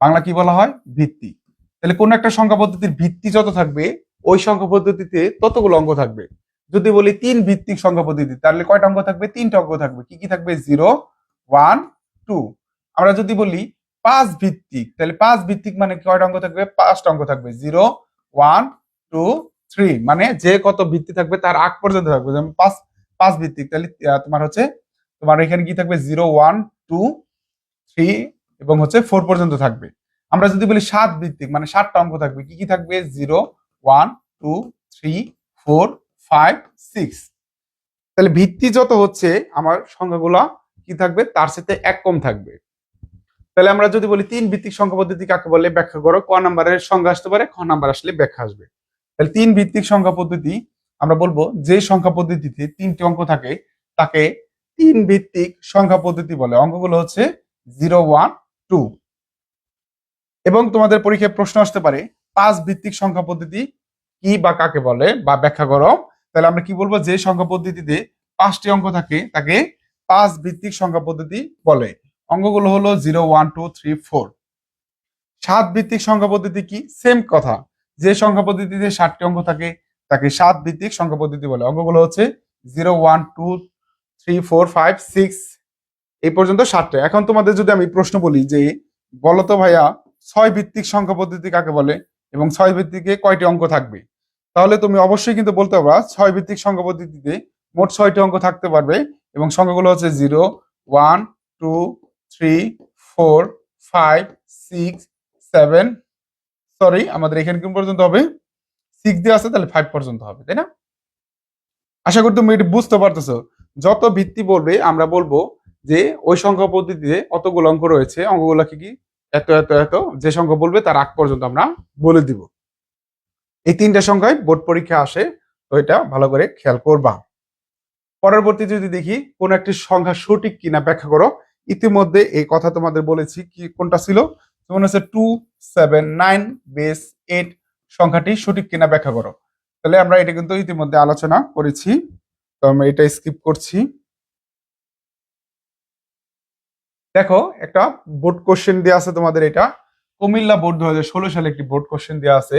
বাংলা কি বলা হয়, ভিত্তি। তাহলে কোন একটা সংখ্যা পদ্ধতির ভিত্তি যত থাকবে, ওই সংখ্যা পদ্ধতিতে ততগুলো অঙ্ক থাকবে। যদি বলি 3 ভিত্তিক সংখ্যা পদ্ধতি, তাহলে কয়টা অঙ্ক থাকবে, 3টা অঙ্ক থাকবে। কি কি থাকবে, 0, 1, 2। আমরা যদি বলি 5 ভিত্তিক, তাহলে 5 ভিত্তিক মানে কয়টা অঙ্ক থাকবে, 5টা অঙ্ক থাকবে। 0, 1, 2, 3, মানে যে কত ভিত্তি থাকবে তার আগ পর্যন্ত থাকবে। যেমন 5 ভিত্তিক, তাহলে তোমার হচ্ছে, তোমার এখানে কি থাকবে, 0, 1, 2, 3 এবং হচ্ছে 4 পর্যন্ত থাকবে। আমরা যদি বলি 7 ভিত্তিক, মানে 7টা অঙ্ক থাকবে। কি কি থাকবে, 0, 1, 2, 3, 4, 5, 6। তাহলে ভিত্তি যত হচ্ছে আমার সংখ্যাগুলো কি থাকবে, তার সাথে এক কম থাকবে। তাহলে আমরা যদি বলি 3 ভিত্তিক সংখ্যা পদ্ধতি কাকে বলে ব্যাখ্যা করো, ক নাম্বারের সংখ্যা আসতে পারে, খ নাম্বার আসলে ব্যাখ্যা আসবে। তাহলে 3 ভিত্তিক সংখ্যা পদ্ধতি, আমরা বলবো যে সংখ্যা পদ্ধতিতে 3টি অঙ্ক থাকে তাকে 3 ভিত্তিক সংখ্যা পদ্ধতি বলে। অঙ্কগুলো হচ্ছে 0, 1, 2। এবং তোমাদের পরীক্ষায় প্রশ্ন আসতে পারে 5 ভিত্তিক সংখ্যা পদ্ধতি কি বা কাকে বলে বা ব্যাখ্যা করো। তাহলে আমরা কি বলবো, যে সংখ্যা পদ্ধতিতে 5টি অঙ্ক থাকে তাকে 5 ভিত্তিক সংখ্যা পদ্ধতি বলে। অঙ্কগুলো হলো 0, 1, 2, 3, 4। 7 ভিত্তিক সংখ্যা পদ্ধতি কি, সেম কথা, যে সংখ্যা পদ্ধতিতে 7টি অঙ্ক থাকে তাকে 7 ভিত্তিক সংখ্যা পদ্ধতি বলে। অঙ্কগুলো হচ্ছে 0, 1, 2, 3, 4, 5, 6, এই পর্যন্ত 7টা। এখন তোমাদের যদি আমি প্রশ্ন বলি যে বলতো ভাইয়া 6 ভিত্তিক সংখ্যা পদ্ধতি কাকে বলে এবং 6 ভিত্তিকে কয়টি অঙ্ক থাকবে, তাহলে তুমি অবশ্যই কিন্তু বলতে পারবা 6 ভিত্তিক সংখ্যা পদ্ধতিতে মোট 6টি অঙ্ক থাকতে পারবে এবং সংখ্যাগুলো হচ্ছে 0, 1, 2, 3, 4, 5, 6, 7, সরি আমাদের এখানে কোন পর্যন্ত হবে, 6 দিয়ে আছে, তাহলে 5 পর্যন্ত হবে, তাই না। আশা করি তুমি এটা বুঝতে পারতেছো। যত ভিত্তি বলবে আমরা বলবো যে ওই সংখ্যা পদ্ধতিতে অতগুলো অঙ্ক রয়েছে, অঙ্কগুলো কি কি, এত এত এত, যে সংখ্যা বলবে তার আগ পর্যন্ত আমরা বলে দিব। এই 3টা সংখ্যায় বোর্ড পরীক্ষা আসে, তো এটা ভালো করে খেয়াল করবা। পরবর্তী যদি দেখি কোন একটি সংখ্যা সঠিক কিনা ব্যাখ্যা করো। ইতিমধ্যে এই কথা তোমাদের বলেছি, কি কোনটা ছিল, যেমন হচ্ছে 2, 7, 9, বেস 8 সংখ্যাটি সঠিক কিনা ব্যাখ্যা করো। তাহলে আমরা এটা কিন্তু ইতিমধ্যে আলোচনা করেছি, তো আমরা এটা স্কিপ করছি। দেখো একটা বোর্ড কোশ্চেন দেওয়া আছে তোমাদের, এটা কুমিল্লা বোর্ড 2016 সালে একটি বোর্ড কোশ্চেন দেওয়া আছে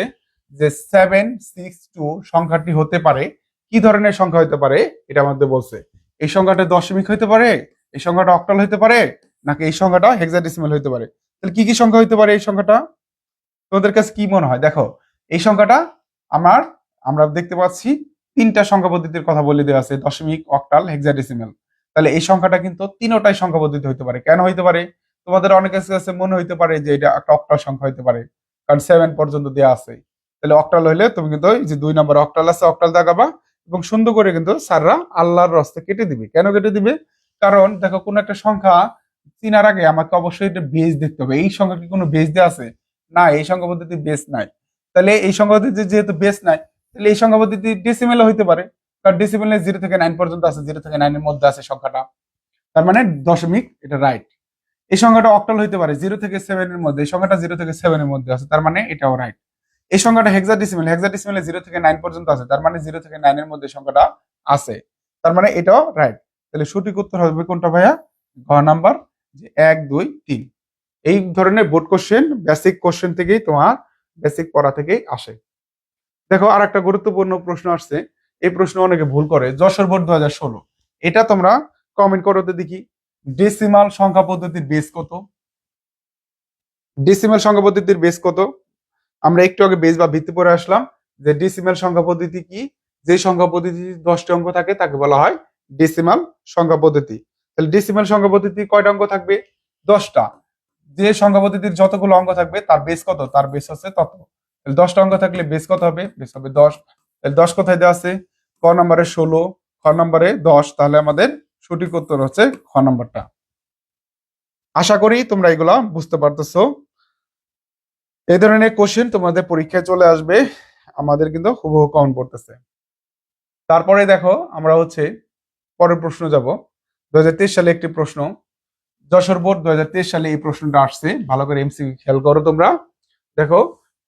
যে 762 সংখ্যাটি হতে পারে, কি ধরনের সংখ্যা হতে পারে এটা আমাদের বলছে। এই সংখ্যাটা দশমিক হতে পারে, এই সংখ্যাটা অক্টাল হতে পারে, নাকি এই সংখ্যাটা হেক্সাডেসিমাল হতে পারে। তাহলে কি কি সংখ্যা হতে পারে এই সংখ্যাটা, তোমাদের কাছে কি মনে হয়। দেখো এই সংখ্যাটা আমরা দেখতে পাচ্ছি তিনটা সংখ্যা পদ্ধতির কথা বলে দেওয়া আছে, দশমিক, অক্টাল, হেক্সাডেসিমাল। তাহলে এই সংখ্যাটা কিন্তু তিনোটাই সংখ্যা পদ্ধতি হইতে পারে। কেন হইতে পারে? তোমাদের অনেকের কাছে মনে হইতে পারে যে এটা একটা অক্টাল সংখ্যা হইতে পারে, কারণ 7 পর্যন্ত দেওয়া আছে। তাহলে অক্টাল হইলে তুমি কিন্তু এই যে 2 নম্বর অক্টাল আছে, অক্টাল দাগাবা এবং সুন্দর করে কিন্তু স্যাররা আল্লাহর রাস্তে কেটে দিবে। কেন কেটে দিবে? কারণ দেখো কোন একটা সংখ্যা চিনার আগে আমাকে অবশ্যই এটা বেস দেখতে হবে। এই সংখ্যা কি কোনো বেস দেওয়া আছে? না, এই সংখ্যা পদ্ধতি বেস নাই। তাহলে এই সংখ্যা পদ্ধতি যেহেতু বেস নাই, তাহলে এই সংখ্যা পদ্ধতি ডেসিমেল হইতে পারে, কারণ ডেসিমেলে 0 থেকে 9 পর্যন্ত আছে, 0 থেকে 9 এর মধ্যে আছে সংখ্যাটা, তার মানে দশমিক, এটা রাইট। এই সংখ্যাটা অক্টাল হইতে পারে, 0 থেকে 7 এর মধ্যে, এই সংখ্যাটা 0 থেকে 7 এর মধ্যে আছে, তার মানে এটাও রাইট। এই সংখ্যাটা হেক্সাডেসিমেল, হেক্সাডেসিমেলে 0 থেকে 9 পর্যন্ত আছে, তার মানে 0 থেকে 9 এর মধ্যে সংখ্যাটা আছে, তার মানে এটাও রাইট। তাহলে সঠিক উত্তর হবে কোনটা ভাইয়া? ঘ নাম্বার, যে 1 2 3। এই ধরনের বোর্ড কোশ্চেন বেসিক কোশ্চেন থেকেই তোমার বেসিক পড়া থেকেই আসে। দেখো আর একটা গুরুত্বপূর্ণ প্রশ্ন আসছে, এই প্রশ্ন অনেকে ভুল করে, যশোর বোর্ড 2016। এটা তোমরা কমেন্ট করো তো দেখি, ডেসিমাল সংখ্যা পদ্ধতির বেস কত? ডেসিমাল সংখ্যা পদ্ধতির বেস কত? আমরা একটু আগে বেস বা ভিত্তি পড়ে আসলাম যে ডেসিমাল সংখ্যা পদ্ধতি কি, যে সংখ্যা পদ্ধতি 10টি অঙ্ক থাকে তাকে বলা হয় ডেসিমাল সংখ্যা পদ্ধতি। তাহলে ডেসিমাল সংখ্যা পদ্ধতি কয়টা অঙ্ক থাকবে? 10টা। যে সংখ্যা পদ্ধতির যতগুলো অঙ্ক থাকবে তার বেস কত? তার বেস হচ্ছে তত। তাহলে 10টা অঙ্ক থাকলে বেস কত হবে? বেস হবে 10। তাহলে 10 কোথায় দেওয়া আছে? ক নম্বরে 16, খ নম্বরে 10। তাহলে আমাদের সঠিক উত্তর হচ্ছে খ নম্বরটা। আশা করি তোমরা এগুলা বুঝতে পারতেছো। এই ধরনের কোশ্চেন তোমাদের পরীক্ষায় চলে আসবে, আমাদের কিন্তু হুবহু কমন পড়তেছে। তারপরে দেখো আমরা হচ্ছে পরের প্রশ্ন যাব। 2023 সালে একটি প্রশ্ন, যশোর বোর্ড 2023 সালে এই প্রশ্নটা আসছে, ভালো করে এমসিকিউ খেয়াল করো তোমরা। দেখো,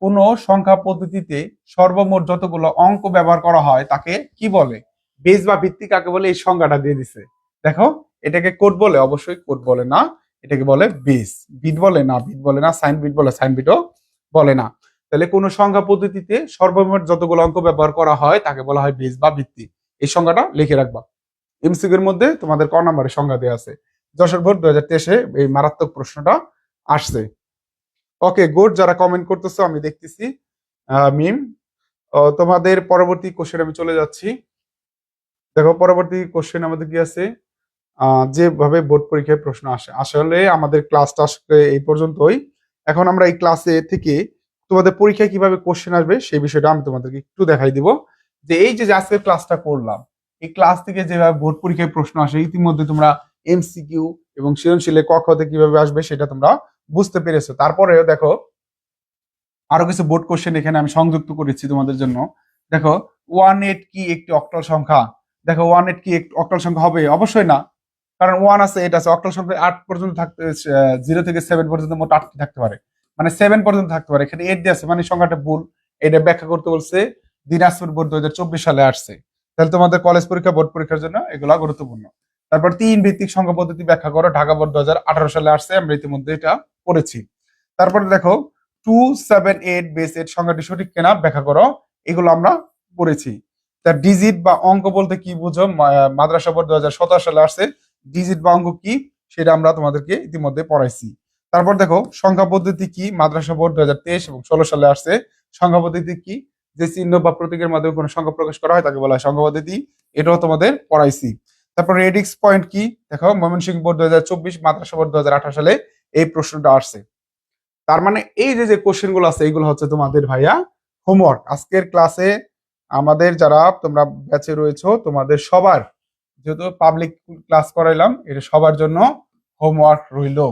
কোন সংখ্যা পদ্ধতিতে সর্বমোট যতগুলো অঙ্ক ব্যবহার করা হয় তাকে কি বলে? বেস বা ভিত্তি কাকে বলে? এই সংজ্ঞাটা দিয়ে দিছে। দেখো, এটাকে কোড বলে? অবশ্যই কোড বলে না, এটাকে বলে বেস। বিট বলে না, বিট বলে না। সাইন বিট বলে? সাইন বিটও বলে না। তাহলে কোন সংখ্যা পদ্ধতিতে সর্বমোট যতগুলো অঙ্ক ব্যবহার করা হয় তাকে বলা হয় বেস বা ভিত্তি। এই সংজ্ঞাটা লিখে রাখবা। এমসিকিউর মধ্যে তোমাদের ক নম্বরের সংজ্ঞা দেওয়া আছে। যশোর বোর্ড 2023-এ এই মারাত্মক প্রশ্নটা আসছে। ওকে গুড, যারা কমেন্ট করতেছো আমি দেখতেছি। মিম, তোমাদের পরবর্তী কোশ্চেন আমি চলে যাচ্ছি। দেখো পরবর্তী কোশ্চেন আমাদের কি আছে, যেভাবে বোর্ড পরীক্ষায় প্রশ্ন আসে, আসলে আমাদের ক্লাসটা আসলে এই পর্যন্তই। এখন আমরা এই ক্লাসে থেকে তোমাদের পরীক্ষায় কিভাবে কোশ্চেন আসবে সেই বিষয়টা আমি তোমাদেরকে একটু দেখাই দিব। যে এই যে আজকের ক্লাসটা করলাম, এই ক্লাস থেকে যেভাবে বোর্ড পরীক্ষায় প্রশ্ন আসে, ইতিমধ্যে তোমরা এমসিকিউ এবং সৃজনশীলে ক খ তে কিভাবে আসবে সেটা তোমরা বুঝতে পেরেছো। তারপরেও দেখো আরো কিছু বোর্ড কোশ্চেন এখানে আমি সংযুক্ত করেছি তোমাদের জন্য। দেখো, 18 কি একটি অক্টাল সংখ্যা? দেখো 18 কি একটি অক্টাল সংখ্যা হবে? অবশ্যই না, কারণ 1 আছে, এটা আছে। অক্টাল সংখ্যা 8 পর্যন্ত থাকতে, 0 থেকে 7 পর্যন্ত মোট 8টি থাকতে পারে, মানে 7 পর্যন্ত থাকতে পারে। এখানে 8 দিয়ে আছে, মানে সংখ্যাটা ভুল। এটা ব্যাখ্যা করতে বলছে দিনাজপুর বোর্ড 2024 সালে আসছে। তাহলে তোমাদের কলেজ পরীক্ষা, বোর্ড পরীক্ষার জন্য এগুলা গুরুত্বপূর্ণ। তারপর 3 ভিত্তিক সংখ্যা পদ্ধতি ব্যাখ্যা করো, ঢাকা বোর্ড 2018 সালে আসছে, আমরা ইতিমধ্যে এটা পড়েছি। তারপরে দেখো 278 বেস 8 সংখ্যাটি সঠিক কিনা ব্যাখ্যা করো, এগুলো আমরা পড়েছি। তার ডিজিট বা অঙ্ক বলতে কি বুঝো? মাদ্রাসা বোর্ড 2017 সালে আসছে, ডিজিট বা অঙ্ক কি সেটা আমরা তোমাদেরকে ইতিমধ্যে পড়াইছি। তারপর দেখো সংখ্যা পদ্ধতি কি? মাদ্রাসা বোর্ড 2023 এবং 16 সালে আসছে। সংখ্যা পদ্ধতি কি? যে চিহ্ন বা প্রতীকের মাধ্যমে কোনো সংখ্যা প্রকাশ করা হয় তাকে বলা হয় সংখ্যা পদ্ধতি, এটাও তোমাদের পড়াইছি। তারপর রেডিক্স পয়েন্ট কি? দেখো ময়মনসিংহ বোর্ড 2024, মাদ্রাসা বোর্ড 2018 সালে এই প্রশ্নটা আসছে। তার মানে এই যে যে কোশ্চেন গুলো আছে এগুলো হচ্ছে তোমাদের ভাইয়া হোমওয়ার্ক। আজকের ক্লাসে আমাদের যারা তোমরা ব্যাচে রয়েছো তোমাদের সবার, যেহেতু পাবলিক ক্লাস করাইলাম, এটা সবার জন্য হোমওয়ার্ক রইলো।